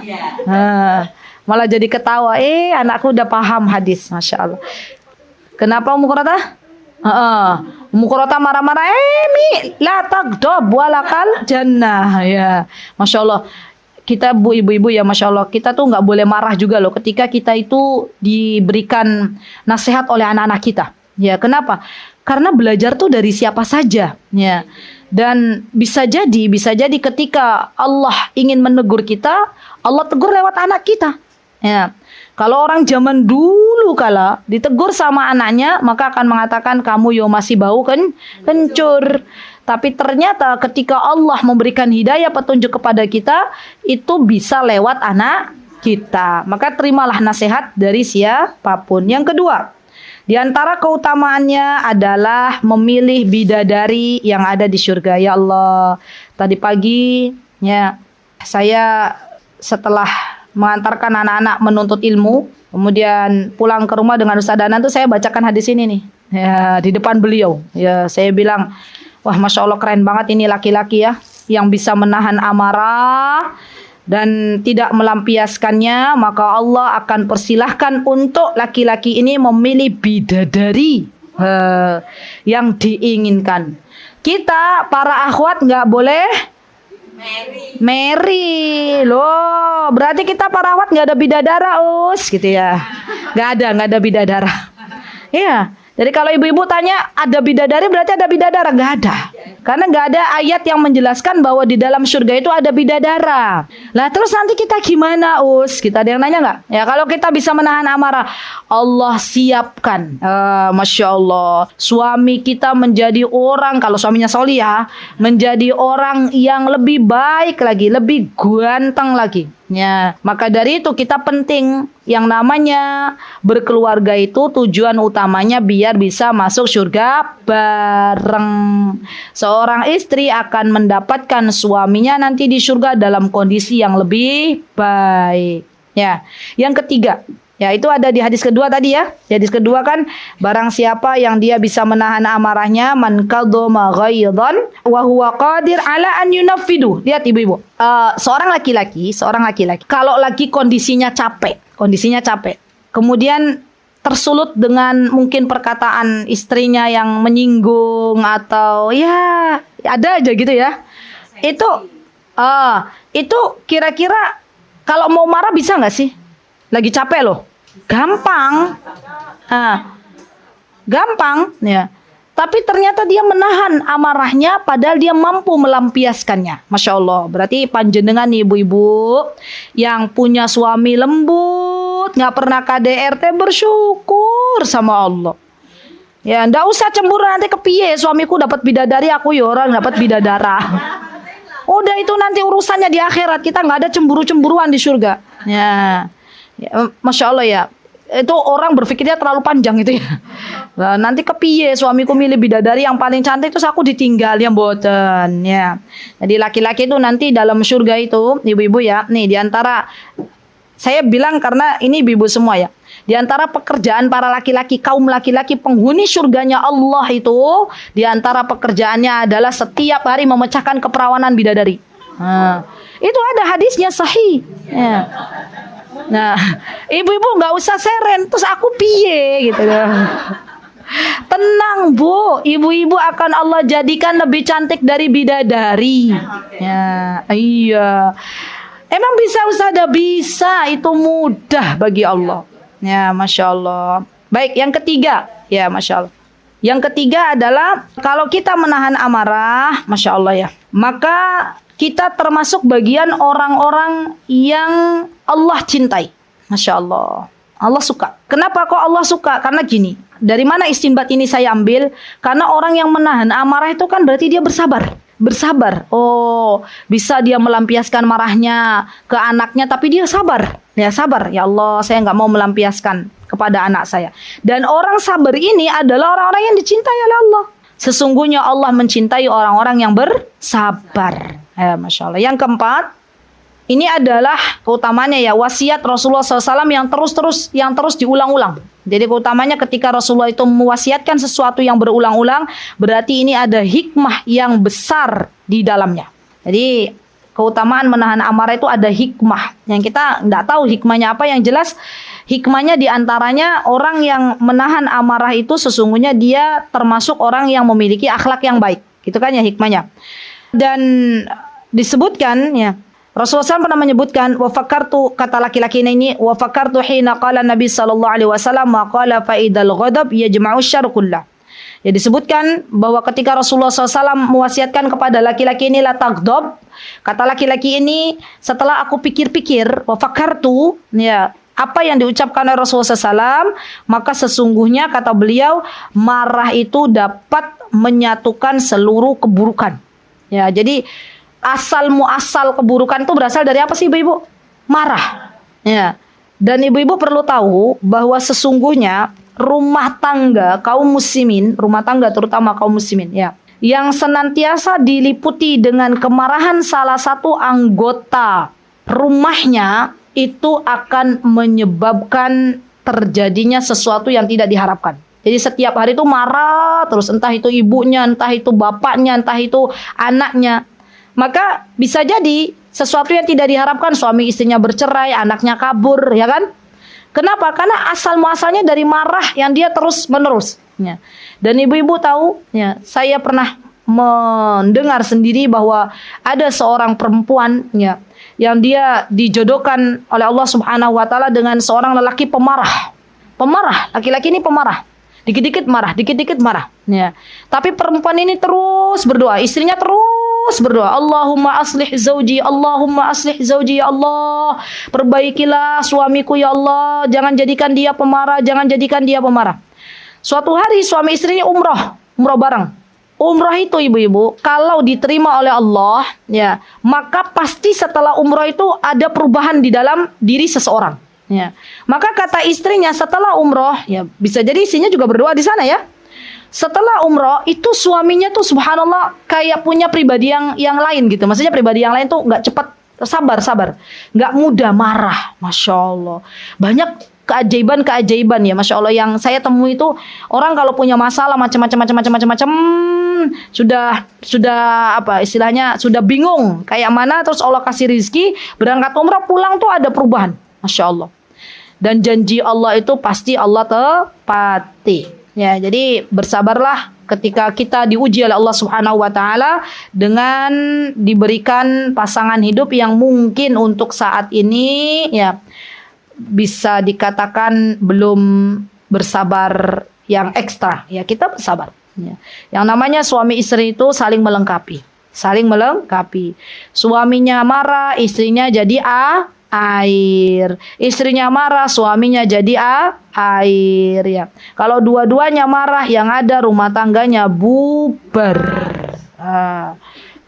Malah jadi ketawa. Anakku udah paham hadis. Masya Allah. Kenapa Ummu Qurrata? Ummu Qurrata marah-marah. Mi la taghdab walakal jannah. Ya, Masya Allah. Kita ibu-ibu ya, Masya Allah, kita tuh nggak boleh marah juga loh ketika kita itu diberikan nasihat oleh anak-anak kita. Ya, kenapa? Karena belajar tuh dari siapa saja. Ya, dan bisa jadi ketika Allah ingin menegur kita, Allah tegur lewat anak kita. Ya, kalau orang zaman dulu kala ditegur sama anaknya, maka akan mengatakan kamu yo masih bau kencur. Tapi ternyata ketika Allah memberikan hidayah petunjuk kepada kita, itu bisa lewat anak kita. Maka terimalah nasihat dari siapapun. Yang kedua, di antara keutamaannya adalah memilih bidadari yang ada di surga. Ya Allah, tadi pagi ya saya setelah mengantarkan anak-anak menuntut ilmu, kemudian pulang ke rumah dengan Ustaz Danan tuh saya bacakan hadis ini nih. Ya, di depan beliau. Ya, saya bilang, wah, Masya Allah, keren banget ini laki-laki ya, yang bisa menahan amarah dan tidak melampiaskannya. Maka Allah akan persilahkan untuk laki-laki ini memilih bidadari Yang diinginkan. Kita para akhwat nggak boleh Mary. Loh, berarti kita para akhwat nggak ada bidadara, gitu ya. Nggak ada bidadara. Iya. Jadi kalau ibu-ibu tanya ada bidadari berarti ada bidadara, nggak ada. Karena nggak ada ayat yang menjelaskan bahwa di dalam surga itu ada bidadara. Lah terus nanti kita gimana, Kita ada yang nanya nggak? Ya kalau kita bisa menahan amarah, Allah siapkan. Masya Allah. Suami kita menjadi orang, kalau suaminya soli ya, menjadi orang yang lebih baik lagi, lebih ganteng lagi. Ya, maka dari itu kita penting yang namanya berkeluarga itu tujuan utamanya biar bisa masuk surga bareng. Seorang istri akan mendapatkan suaminya nanti di surga dalam kondisi yang lebih baik. Ya, yang ketiga, ya itu ada di hadis kedua tadi ya. Di hadis kedua kan barang siapa yang dia bisa menahan amarahnya, man qadama ghaidhan wa huwa qadir ala an yunaffidu. Lihat ibu-ibu. Seorang laki-laki kalau lagi kondisinya capek. Kemudian tersulut dengan mungkin perkataan istrinya yang menyinggung atau ya ada aja gitu ya. Itu kira-kira kalau mau marah bisa nggak sih? Lagi capek loh. Gampang ya. Tapi ternyata dia menahan amarahnya padahal dia mampu melampiaskannya. Masya Allah. Berarti panjenengan ibu-ibu yang punya suami lembut, gak pernah KDRT, bersyukur sama Allah. Ya, ndak usah cemburu nanti kepiye suamiku dapat bidadari, aku ya orang dapat bidadara. Udah itu nanti urusannya di akhirat. Kita gak ada cemburu-cemburuan di surga. Ya, Masya Allah ya. Itu orang berpikirnya terlalu panjang itu ya. Nah, nanti kepiye suamiku milih bidadari yang paling cantik terus aku ditinggal ya mboten ya. Jadi laki-laki itu nanti dalam surga itu ibu-ibu ya. Nih diantara saya bilang karena ini ibu-ibu semua ya. Di antara pekerjaan para laki-laki, kaum laki-laki penghuni surganya Allah itu, di antara pekerjaannya adalah setiap hari memecahkan keperawanan bidadari. Itu ada hadisnya sahih. Ya. Nah, ibu-ibu nggak usah seren, terus aku piye gitu. Tenang Bu, ibu-ibu akan Allah jadikan lebih cantik dari bidadari. Ya, iya. Emang bisa Ustazah? Bisa, itu mudah bagi Allah. Ya, Masya Allah. Baik, yang ketiga, ya Masya Allah. Yang ketiga adalah kalau kita menahan amarah, Masya Allah ya, maka kita termasuk bagian orang-orang yang Allah cintai. Masya Allah. Allah suka. Kenapa kok Allah suka? Karena gini. Dari mana istinbat ini saya ambil? Karena orang yang menahan amarah itu kan berarti dia bersabar. Bersabar. Oh, bisa dia melampiaskan marahnya ke anaknya, tapi dia sabar. Ya sabar. Ya Allah, saya nggak mau melampiaskan kepada anak saya. Dan orang sabar ini adalah orang-orang yang dicintai oleh Allah. Sesungguhnya Allah mencintai orang-orang yang bersabar. Masya Allah. Yang keempat, ini adalah keutamanya ya wasiat Rasulullah SAW yang terus diulang-ulang. Jadi keutamanya ketika Rasulullah itu mewasiatkan sesuatu yang berulang-ulang, berarti ini ada hikmah yang besar di dalamnya. Jadi keutamaan menahan amarah itu ada hikmah yang kita tidak tahu hikmahnya apa. Yang jelas hikmahnya diantaranya orang yang menahan amarah itu sesungguhnya dia termasuk orang yang memiliki akhlak yang baik. Gitu kan ya hikmahnya. Dan disebutkan ya Rasulullah SAW pernah menyebutkan wafakartu, kata laki-laki ini wafakartu hina qala Nabi sallallahu alaihi wasallam wa qala fa idal ghadab yajma'u syarr kullah. Ya disebutkan bahwa ketika Rasulullah SAW mewasiatkan kepada laki-laki ini la taghdab, kata laki-laki ini setelah aku pikir-pikir wafakartu ya apa yang diucapkan oleh Rasulullah SAW, maka sesungguhnya kata beliau marah itu dapat menyatukan seluruh keburukan. Ya, jadi asal muasal keburukan itu berasal dari apa sih ibu-ibu? Marah. Ya. Dan ibu-ibu perlu tahu bahwa sesungguhnya rumah tangga kaum muslimin, rumah tangga terutama kaum muslimin ya, yang senantiasa diliputi dengan kemarahan salah satu anggota rumahnya itu akan menyebabkan terjadinya sesuatu yang tidak diharapkan. Jadi setiap hari itu marah terus, entah itu ibunya, entah itu bapaknya, entah itu anaknya. Maka bisa jadi sesuatu yang tidak diharapkan, suami istrinya bercerai, anaknya kabur, ya kan? Kenapa? Karena asal muasalnya dari marah yang dia terus menerus. Ya. Dan ibu-ibu tahu, ya, saya pernah mendengar sendiri bahwa ada seorang perempuan, ya, yang dia dijodohkan oleh Allah Subhanahu wa taala dengan seorang lelaki pemarah. Pemarah, laki-laki ini pemarah. Dikit-dikit marah, dikit-dikit marah. Ya. Tapi perempuan ini terus berdoa, istrinya terus berdoa, Allahumma aslih zauji, Allahumma aslih zauji, ya Allah, perbaikilah suamiku ya Allah, jangan jadikan dia pemarah, jangan jadikan dia pemarah. Suatu hari suami istrinya umroh bareng. Umroh itu ibu-ibu, kalau diterima oleh Allah, ya, maka pasti setelah umroh itu ada perubahan di dalam diri seseorang. Ya. Maka kata istrinya setelah umroh, ya bisa jadi istrinya juga berdoa di sana ya. Setelah umroh itu suaminya tuh subhanallah kayak punya pribadi yang lain gitu. Maksudnya pribadi yang lain tuh nggak cepat sabar, nggak mudah marah. Masya Allah. Banyak keajaiban ya, Masya Allah, yang saya temui itu orang kalau punya masalah macam-macam sudah apa istilahnya sudah bingung kayak mana, terus Allah kasih rizki, berangkat umrah pulang tuh ada perubahan. Masya Allah. Dan janji Allah itu pasti Allah tepati. Ya, jadi bersabarlah ketika kita diuji oleh Allah Subhanahu wa taala dengan diberikan pasangan hidup yang mungkin untuk saat ini ya bisa dikatakan belum bersabar yang ekstra. Ya, kita bersabar. Ya. Yang namanya suami istri itu saling melengkapi. Suaminya marah, istrinya jadi air. Istrinya marah, suaminya jadi air ya. Kalau dua-duanya marah, yang ada rumah tangganya bubar.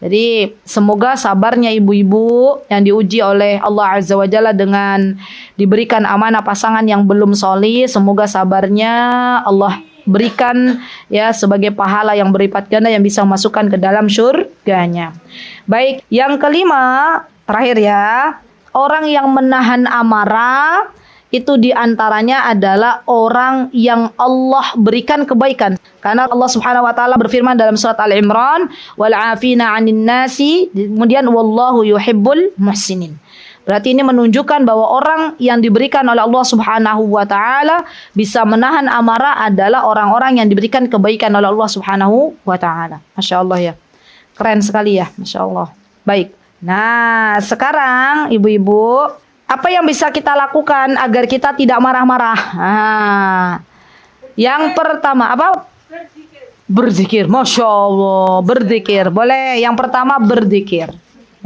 Jadi semoga sabarnya ibu-ibu yang diuji oleh Allah Azza wa Jalla dengan diberikan amanah pasangan yang belum solih, semoga sabarnya Allah berikan ya sebagai pahala yang berlipat ganda yang bisa masukkan ke dalam surganya. Baik, yang kelima, terakhir ya. Orang yang menahan amarah itu diantaranya adalah orang yang Allah berikan kebaikan. Karena Allah Subhanahu wa taala berfirman dalam surat Al-Imran, wal 'afina 'anil nasi, kemudian wallahu yuhibbul muhsinin. Berarti ini menunjukkan bahwa orang yang diberikan oleh Allah Subhanahu wa taala bisa menahan amarah adalah orang-orang yang diberikan kebaikan oleh Allah Subhanahu wa taala. Masya Allah ya. Keren sekali ya, Masya Allah. Baik. Nah, sekarang ibu-ibu, apa yang bisa kita lakukan agar kita tidak marah-marah? Yang pertama apa? Berzikir. Masya Allah, berzikir. Boleh. Yang pertama berzikir.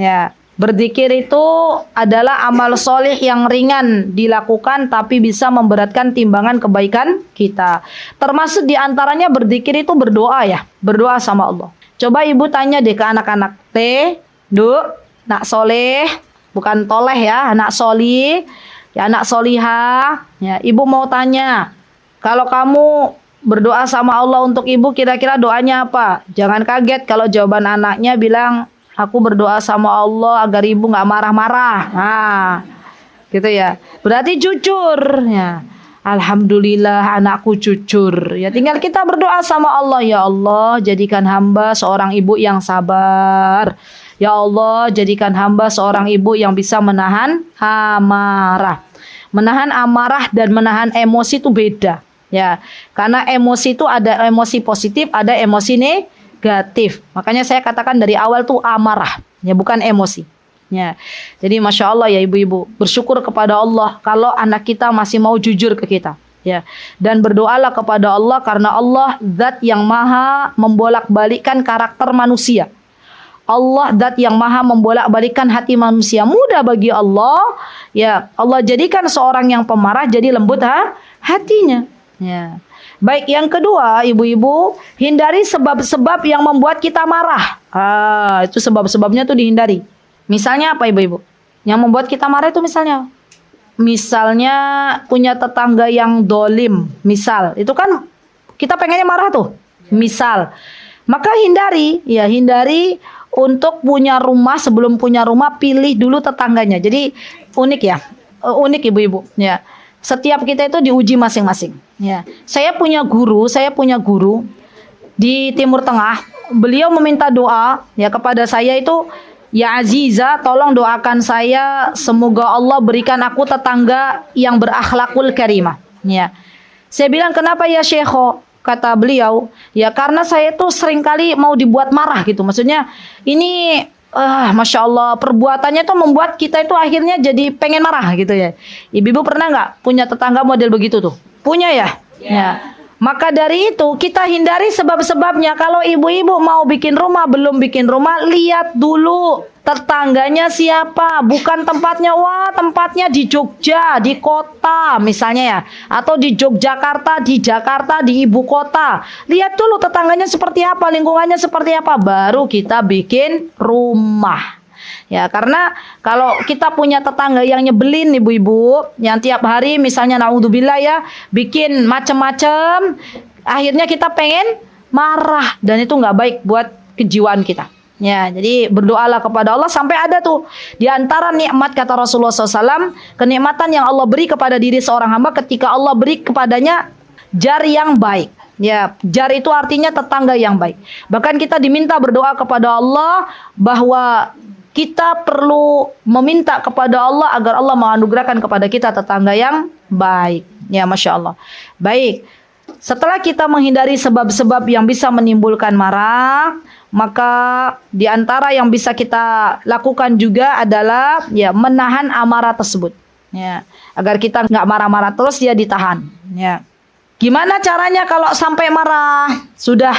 Ya, berzikir itu adalah amal soleh yang ringan dilakukan tapi bisa memberatkan timbangan kebaikan kita. Termasuk diantaranya berzikir itu berdoa ya, berdoa sama Allah. Coba ibu tanya deh ke anak-anak, nak soleh, bukan toleh ya, anak soli, ya anak solihah. Ya, ibu mau tanya, kalau kamu berdoa sama Allah untuk ibu, kira-kira doanya apa? Jangan kaget kalau jawaban anaknya bilang, aku berdoa sama Allah agar ibu nggak marah-marah. Nah, gitu ya. Berarti jujur. Ya. Alhamdulillah anakku jujur. Ya, tinggal kita berdoa sama Allah, ya Allah, jadikan hamba seorang ibu yang sabar. Ya Allah, jadikan hamba seorang ibu yang bisa menahan amarah. Menahan amarah dan menahan emosi itu beda. Ya, karena emosi itu ada emosi positif, ada emosi negatif. Makanya saya katakan dari awal tuh amarah, ya bukan emosi. Ya, jadi masya Allah ya ibu-ibu, bersyukur kepada Allah kalau anak kita masih mau jujur ke kita. Ya, dan berdoalah kepada Allah karena Allah zat yang maha membolak-balikkan karakter manusia. Allah zat yang maha membolak-balikkan hati manusia. Mudah bagi Allah. Ya, Allah jadikan seorang yang pemarah jadi lembut hatinya. Ya. Baik, yang kedua, ibu-ibu, hindari sebab-sebab yang membuat kita marah. Itu sebab-sebabnya tuh dihindari. Misalnya apa ibu-ibu? Yang membuat kita marah itu misalnya punya tetangga yang dolim. Misal, itu kan kita pengennya marah tuh. Misal, maka hindari untuk punya rumah, sebelum punya rumah pilih dulu tetangganya. Jadi unik ya, unik ibu-ibu. Ya, setiap kita itu diuji masing-masing. Ya, saya punya guru di Timur Tengah. Beliau meminta doa ya kepada saya itu Ya Aziza, tolong doakan saya semoga Allah berikan aku tetangga yang berakhlakul karimah. Ya. Saya bilang, kenapa ya Syekho? Kata beliau, ya karena saya tuh seringkali mau dibuat marah gitu. Maksudnya ini Masya Allah, perbuatannya tuh membuat kita itu akhirnya jadi pengen marah gitu ya. Ibu-ibu pernah nggak punya tetangga model begitu tuh? Punya ya? Ya. Maka dari itu kita hindari sebab-sebabnya. Kalau ibu-ibu mau bikin rumah, belum bikin rumah, lihat dulu tetangganya siapa. Bukan tempatnya, wah tempatnya di Jogja, di kota misalnya ya. Atau di Yogyakarta, di Jakarta, di ibu kota. Lihat dulu tetangganya seperti apa, lingkungannya seperti apa. Baru kita bikin rumah. Ya, karena kalau kita punya tetangga yang nyebelin ibu-ibu, yang tiap hari misalnya naudzubillah ya, bikin macam-macam, akhirnya kita pengen marah dan itu nggak baik buat kejiwaan kita. Ya, jadi berdoalah kepada Allah sampai ada tuh di antara nikmat kata Rasulullah SAW, kenikmatan yang Allah beri kepada diri seorang hamba ketika Allah beri kepadanya jar yang baik. Ya, jar itu artinya tetangga yang baik. Bahkan kita diminta berdoa kepada Allah bahwa kita perlu meminta kepada Allah agar Allah menganugerahkan kepada kita tetangga yang baik. Ya, Masya Allah. Baik, setelah kita menghindari sebab-sebab yang bisa menimbulkan marah, maka di antara yang bisa kita lakukan juga adalah ya menahan amarah tersebut. Ya, agar kita nggak marah-marah terus, dia ditahan. Ya. Gimana caranya kalau sampai marah? Sudah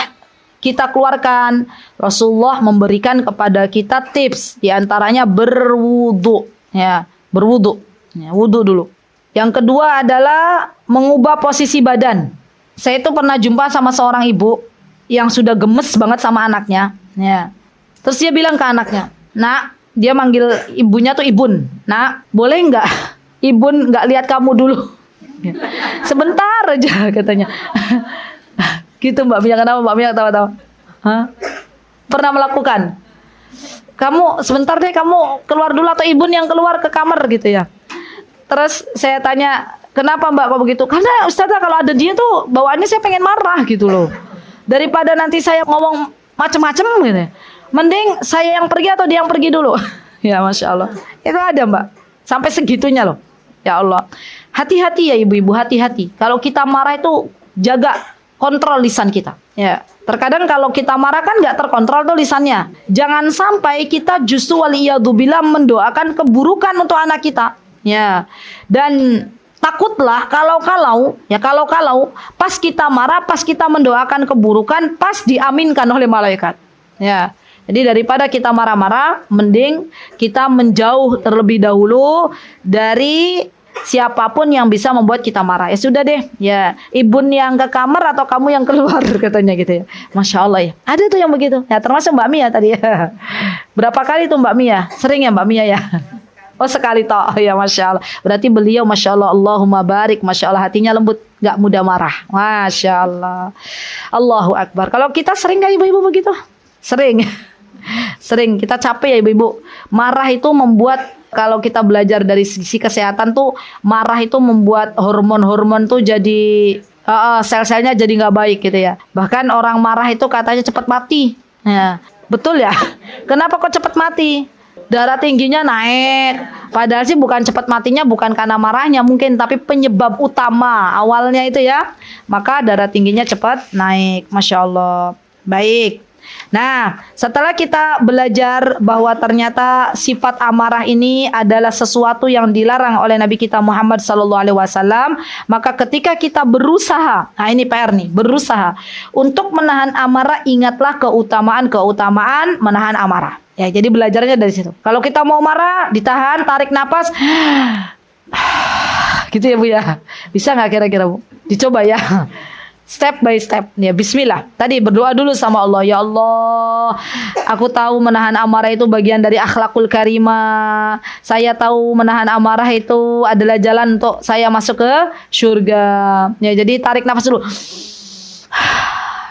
kita keluarkan. Rasulullah memberikan kepada kita tips, di antaranya berwudu. Ya, berwudu. Ya, wudu dulu. Yang kedua adalah mengubah posisi badan. Saya itu pernah jumpa sama seorang ibu yang sudah gemes banget sama anaknya. Ya. Terus dia bilang ke anaknya, "Nak," dia manggil ibunya tuh Ibun. "Nak, boleh nggak Ibun nggak lihat kamu dulu? Ya. Sebentar aja," katanya. Gitu Mbak Mia, kenapa Mbak Mia tawa-tawa? Hah? Pernah melakukan? Kamu sebentar deh, kamu keluar dulu atau Ibun yang keluar ke kamar gitu ya. Terus saya tanya, "Kenapa Mbak kok begitu?" "Karena Ustazah kalau ada dia tuh bawaannya saya pengen marah gitu loh. Daripada nanti saya ngomong macem-macem gitu. Mending saya yang pergi atau dia yang pergi dulu." Ya Masya Allah. Itu ada Mbak. Sampai segitunya loh. Ya Allah. Hati-hati ya ibu-ibu, hati-hati. Kalau kita marah itu jaga kontrol lisan kita. Ya, terkadang kalau kita marah kan nggak terkontrol tuh lisannya. Jangan sampai kita justru waliyadzubillah mendoakan keburukan untuk anak kita. Ya, dan takutlah kalau pas kita marah, pas kita mendoakan keburukan, pas diaminkan oleh malaikat. Ya, jadi daripada kita marah-marah, mending kita menjauh terlebih dahulu dari siapapun yang bisa membuat kita marah. Ya sudah deh, ya Ibun yang ke kamar atau kamu yang keluar, katanya gitu ya. Masya Allah ya. Ada tuh yang begitu. Ya termasuk Mbak Mia tadi ya. Berapa kali tuh Mbak Mia? Sering ya Mbak Mia ya? Oh sekali toh ya, Masya Allah. Berarti beliau Masya Allah, Allahumma barik, Masya Allah, hatinya lembut, gak mudah marah. Masya Allah. Allahu Akbar. Kalau kita sering gak ibu-ibu begitu? Sering. Sering. Kita capek ya ibu-ibu. Marah itu membuat, kalau kita belajar dari sisi kesehatan tuh, marah itu membuat hormon-hormon tuh jadi sel-selnya jadi nggak baik gitu ya. Bahkan orang marah itu katanya cepat mati. Ya, betul ya? Kenapa kok cepat mati? Darah tingginya naik. Padahal sih bukan cepat matinya bukan karena marahnya mungkin, tapi penyebab utama awalnya itu ya. Maka darah tingginya cepat naik. Masya Allah. Baik. Nah, setelah kita belajar bahwa ternyata sifat amarah ini adalah sesuatu yang dilarang oleh Nabi kita Muhammad SAW, maka ketika kita berusaha, nah ini PR nih, berusaha untuk menahan amarah, ingatlah keutamaan menahan amarah. Ya, jadi belajarnya dari situ. Kalau kita mau marah, ditahan, tarik napas, gitu ya Bu ya. Bisa nggak kira-kira Bu? Dicoba ya. Step by step. Ya, bismillah. Tadi berdoa dulu sama Allah. Ya Allah, aku tahu menahan amarah itu bagian dari akhlakul karimah. Saya tahu menahan amarah itu adalah jalan untuk saya masuk ke surga. Ya, jadi tarik nafas dulu.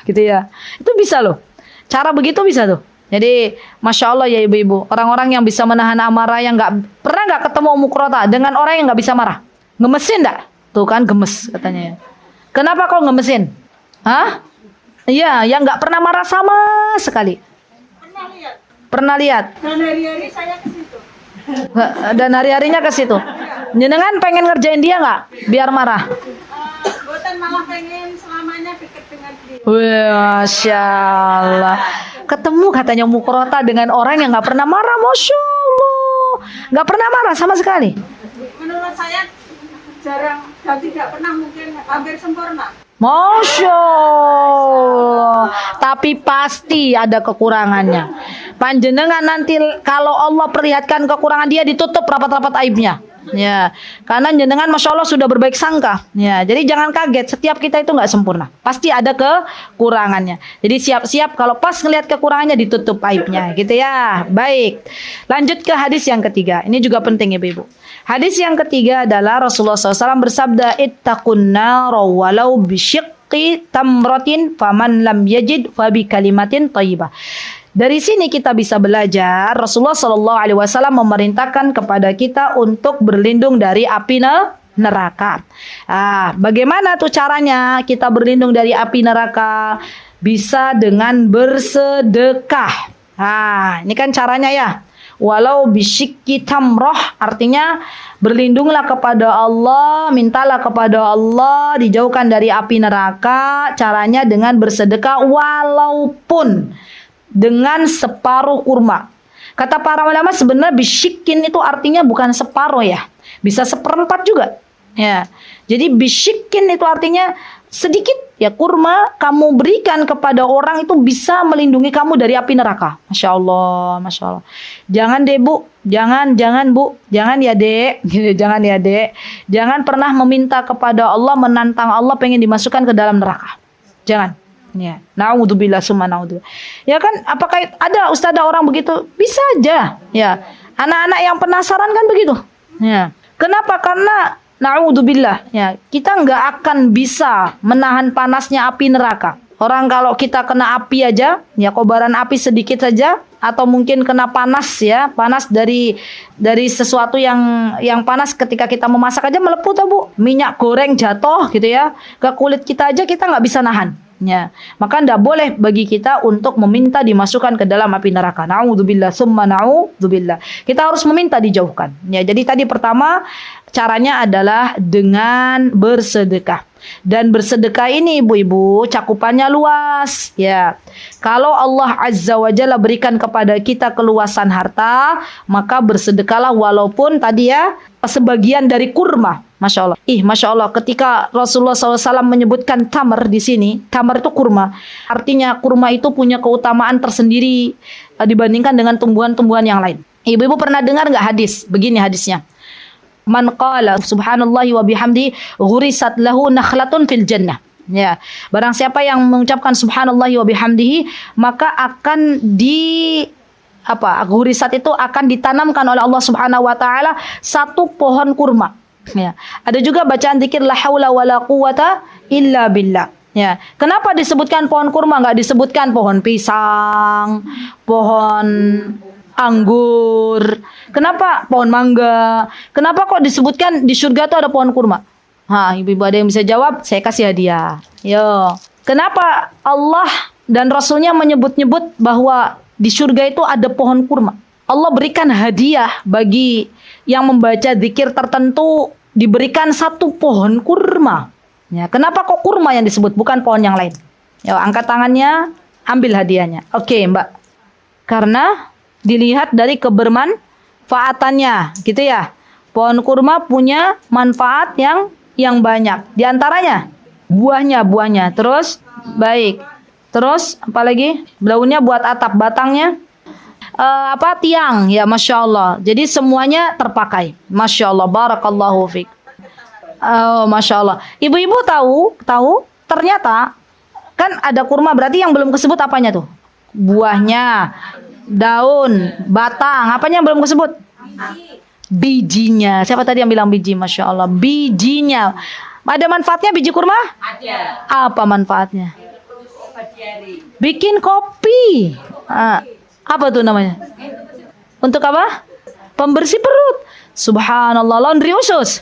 Gitu ya. Itu bisa loh. Cara begitu bisa tuh. Jadi, Masya Allah ya ibu-ibu. Orang-orang yang bisa menahan amarah, yang pernah nggak ketemu mukrota dengan orang yang nggak bisa marah? Gemesin nggak? Tuh kan gemes katanya ya. Kenapa kok ngemesin? Hah? Iya, yang nggak pernah marah sama sekali. Pernah lihat? Pernah lihat? Dan hari-hari saya ke situ. Dan hari-harinya ke situ. Jenengan pengen ngerjain dia nggak? Biar marah. Boten malah pengen selamanya dekat dengan dia. Wah, Masya Allah. Ketemu katanya Mukrota dengan orang yang nggak pernah marah, Masya Allah. Nggak pernah marah sama sekali. Menurut saya jarang dan tidak pernah, mungkin hampir sempurna. Masya Allah. Tapi pasti ada kekurangannya. Panjenengan nanti kalau Allah perlihatkan kekurangan dia, ditutup rapat-rapat aibnya. Ya, karena jenengan Masya Allah sudah berbaik sangka. Ya, jadi jangan kaget, setiap kita itu nggak sempurna. Pasti ada kekurangannya. Jadi siap-siap kalau pas ngelihat kekurangannya ditutup aibnya, gitu ya. Baik. Lanjut ke hadis yang ketiga. Ini juga penting Ibu-ibu. Hadis yang ketiga adalah Rasulullah SAW bersabda, ittaqun nar walau bisyiqqi tamratin faman lam yajid fabi kalimatin thayyibah. Dari sini kita bisa belajar Rasulullah SAW memerintahkan kepada kita untuk berlindung dari api neraka. Bagaimana tuh caranya kita berlindung dari api neraka? Bisa dengan bersedekah. Ini kan caranya ya. Walau bisyikki tamroh, artinya berlindunglah kepada Allah, mintalah kepada Allah dijauhkan dari api neraka. Caranya dengan bersedekah walaupun dengan separuh kurma. Kata para ulama sebenarnya bisyikin itu artinya bukan separuh ya, bisa seperempat juga. Ya, jadi bisyikin itu artinya sedikit ya, kurma kamu berikan kepada orang itu bisa melindungi kamu dari api neraka. Masya Allah, Masya Allah. Jangan deh Bu, jangan Bu, jangan ya Dek, jangan ya Dek. Jangan pernah meminta kepada Allah, menantang Allah pengen dimasukkan ke dalam neraka. Jangan. Ya, naudzubillah summa naudzubillah. Ya kan, apakah ada ustadzah orang begitu? Bisa aja. Ya, anak-anak yang penasaran kan begitu. Ya, kenapa? Karena naudzubillah. Ya, kita nggak akan bisa menahan panasnya api neraka. Orang kalau kita kena api aja, ya kobaran api sedikit saja, atau mungkin kena panas ya, panas dari sesuatu yang panas ketika kita memasak aja melepuh tuh Bu. Minyak goreng jatuh gitu ya, ke kulit kita aja kita nggak bisa nahan. Ya, maka tidak boleh bagi kita untuk meminta dimasukkan ke dalam api neraka. Naudzubillah summa naudzubillah. Kita harus meminta dijauhkan. Ya, jadi tadi pertama caranya adalah dengan bersedekah. Dan bersedekah ini ibu-ibu cakupannya luas ya. Kalau Allah Azza wa Jalla berikan kepada kita keluasan harta, maka bersedekahlah walaupun tadi ya sebagian dari kurma. Masya Allah. Masya Allah, ketika Rasulullah SAW menyebutkan tamar di sini, tamar itu kurma. Artinya kurma itu punya keutamaan tersendiri dibandingkan dengan tumbuhan-tumbuhan yang lain. Ibu-ibu pernah dengar nggak hadis? Begini hadisnya. Man qala subhanallahi wa bihamdi ghurisat lahu nakhlatun fil jannah. Ya, barang siapa yang mengucapkan subhanallahi wa bihamdihi, maka akan ghurisat itu akan ditanamkan oleh Allah Subhanahu wa taala satu pohon kurma. Ya. Ada juga bacaan zikir la haula wala quwata illa billah. Ya. Kenapa disebutkan pohon kurma, nggak disebutkan pohon pisang, pohon anggur? Kenapa pohon mangga? Kenapa kok disebutkan di surga itu ada pohon kurma? Ibu-ibu ada yang bisa jawab? Saya kasih hadiah. Yo. Kenapa Allah dan Rasulnya menyebut-nyebut bahwa di surga itu ada pohon kurma? Allah berikan hadiah bagi yang membaca zikir tertentu, diberikan satu pohon kurma. Ya, kenapa kok kurma yang disebut, bukan pohon yang lain? Ya, angkat tangannya, ambil hadiahnya. Oke, Mbak. Karena dilihat dari kebermanfaatannya, gitu ya. Pohon kurma punya manfaat yang banyak. Di antaranya buahnya. Terus baik. Terus apalagi? Daunnya buat atap, batangnya tiang, ya Masya Allah. Jadi semuanya terpakai. Masya Allah, barakallahu fiik. Masya Allah. Ibu-ibu tahu ternyata kan ada kurma, berarti yang belum kesebut apanya tuh? Buahnya, daun, batang, apanya yang belum kesebut? Bijinya. Siapa tadi yang bilang biji? Masya Allah, bijinya. Ada manfaatnya biji kurma? Ada. Apa manfaatnya? Bikin kopi. Apa tuh namanya? Untuk apa? Pembersih perut. Subhanallah, laundry usus.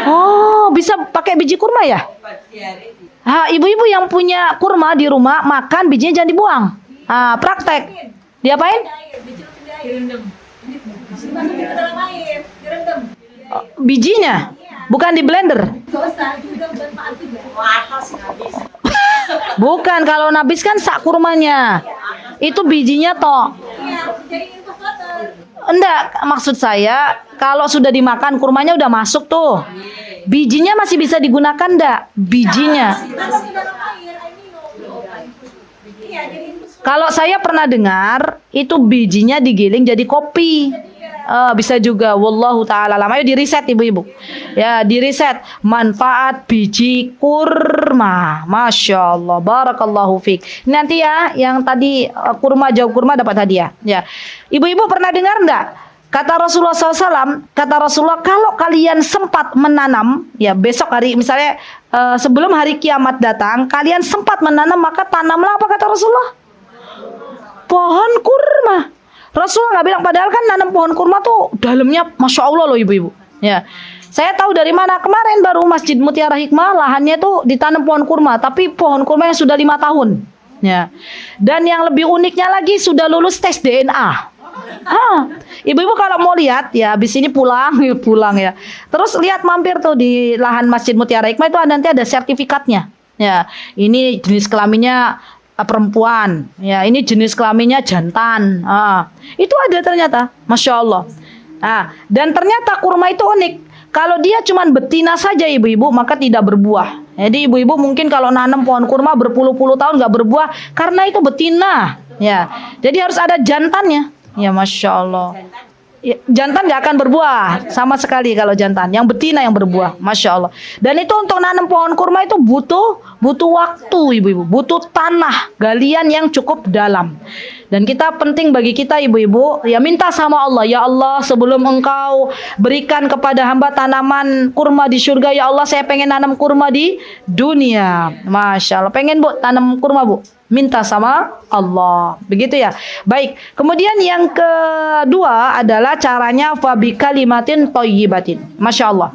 Oh, bisa pakai biji kurma ya? Ibu-ibu yang punya kurma di rumah, makan bijinya jangan dibuang. Praktek. Diapain? Direndam. Dimasukin ke dalam air, direndam. Bijinya, bukan di blender. Dosa juga bermanfaat juga. Wah, sih habis. Bukan, kalau nabis kan sak kurmanya. Itu bijinya toh. Iya, jadi itu kotor. Enggak, maksud saya kalau sudah dimakan kurmanya udah masuk tuh. Bijinya masih bisa digunakan enggak? Bijinya. Dimasukin ke dalam air minum. Iya, jadi itu Kalau saya pernah dengar itu bijinya digiling jadi kopi. Bisa juga, wallahu taala alam. Ayo di riset ibu-ibu. Ya, di riset manfaat biji kurma. Masya Allah, barakallahu fiik. Nanti ya, yang tadi kurma jauh kurma dapat hadiah. Ya, ibu-ibu pernah dengar enggak? Kata Rasulullah SAW, kata Rasulullah, kalau kalian sempat menanam, ya besok hari, misalnya sebelum hari kiamat datang, kalian sempat menanam, maka tanamlah apa kata Rasulullah? Pohon kurma. Rasulullah nggak bilang, padahal kan nanam pohon kurma tuh dalamnya Masya Allah loh ibu-ibu. Ya, saya tahu dari mana, kemarin baru Masjid Mutiara Hikmah lahannya tuh ditanam pohon kurma, tapi pohon kurma yang sudah 5 tahun. Ya, dan yang lebih uniknya lagi sudah lulus tes DNA. Ibu-ibu kalau mau lihat ya, habis ini pulang ya. Terus lihat mampir tuh di lahan Masjid Mutiara Hikmah itu nanti ada sertifikatnya. Ya, ini jenis kelaminnya perempuan, ya ini jenis kelaminnya jantan. Itu ada ternyata, Masya Allah. Dan ternyata kurma itu unik. Kalau dia cuman betina saja ibu-ibu, maka tidak berbuah. Jadi ibu-ibu mungkin kalau nanam pohon kurma berpuluh-puluh tahun nggak berbuah karena itu betina. Ya, jadi harus ada jantannya. Ya, Masya Allah. Ya, jantan nggak akan berbuah sama sekali kalau jantan. Yang betina yang berbuah, Masya Allah. Dan itu untuk nanam pohon kurma itu butuh waktu ibu-ibu, butuh tanah galian yang cukup dalam. Dan kita penting bagi kita ibu-ibu ya minta sama Allah, ya Allah sebelum engkau berikan kepada hamba tanaman kurma di surga, ya Allah saya pengen nanam kurma di dunia. Masya Allah, pengen bu tanam kurma bu, minta sama Allah, begitu ya. Baik, kemudian yang kedua adalah caranya fabi kalimatin thayyibatin. Masya Allah.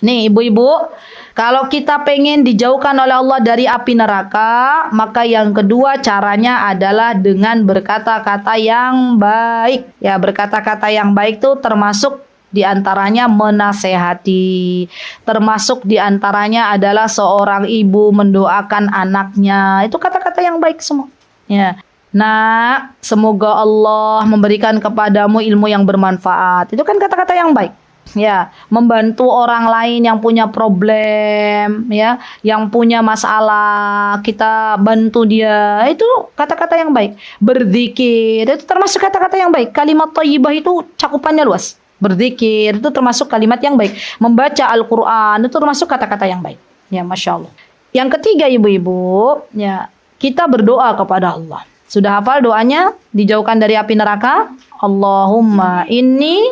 Nih ibu-ibu, kalau kita pengen dijauhkan oleh Allah dari api neraka, maka yang kedua caranya adalah dengan berkata-kata yang baik. Ya, berkata-kata yang baik itu termasuk diantaranya menasehati, termasuk diantaranya adalah seorang ibu mendoakan anaknya. Itu kata-kata yang baik semua. Ya. Nak, semoga Allah memberikan kepadamu ilmu yang bermanfaat. Itu kan kata-kata yang baik. Ya, membantu orang lain yang punya problem, ya, yang punya masalah, kita bantu dia. Itu kata-kata yang baik. Berzikir itu termasuk kata-kata yang baik. Kalimat thayyibah itu cakupannya luas. Berzikir itu termasuk kalimat yang baik. Membaca Al-Quran itu termasuk kata-kata yang baik. Ya, Masya Allah. Yang ketiga ibu-ibu, ya, kita berdoa kepada Allah. Sudah hafal doanya? Dijauhkan dari api neraka. Allahumma inni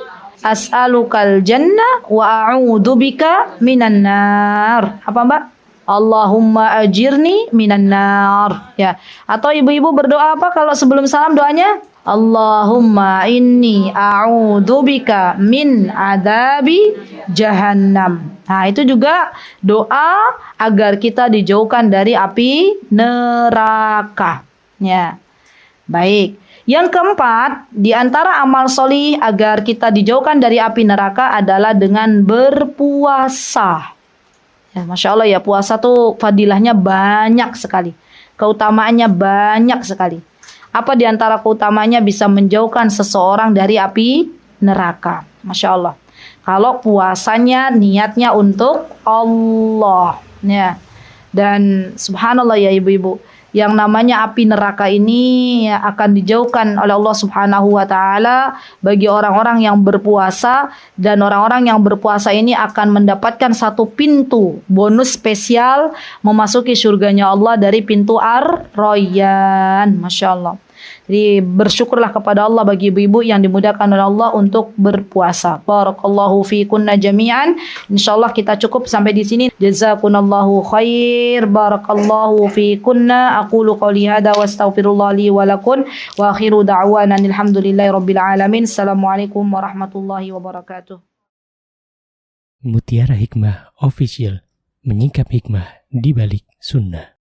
as'alukal jannah wa a'udzubika minan nar. Apa Mbak? Allahumma ajirni minan nar. Ya. Atau ibu-ibu berdoa apa kalau sebelum salam doanya? Allahumma inni a'udzubika min adabi jahannam. Nah, itu juga doa agar kita dijauhkan dari api neraka. Ya. Baik. Yang keempat, di antara amal solih agar kita dijauhkan dari api neraka adalah dengan berpuasa. Ya, Masya Allah ya, puasa tuh fadilahnya banyak sekali. Keutamaannya banyak sekali. Apa di antara keutamanya bisa menjauhkan seseorang dari api neraka. Masya Allah. Kalau puasanya niatnya untuk Allah. Ya. Dan subhanallah ya ibu-ibu. Yang namanya api neraka ini ya, akan dijauhkan oleh Allah Subhanahu wa Ta'ala bagi orang-orang yang berpuasa, dan orang-orang yang berpuasa ini akan mendapatkan satu pintu bonus spesial memasuki surganya Allah dari pintu Ar-Rayyan. Masya Allah. Jadi bersyukurlah kepada Allah bagi ibu-ibu yang dimudahkan oleh Allah untuk berpuasa. Barakallahu fiikunna jami'an. Insyaallah kita cukup sampai di sini. Jazakunallahu khair. Barakallahu fiikunna. Aqulu qouli hadza wa astaghfirullah li wa lakum wa akhiru da'wana alhamdulillahirabbil alamin. Assalamualaikum warahmatullahi wabarakatuh. Mutiara Hikmah Official, menyingkap hikmah di balik sunnah.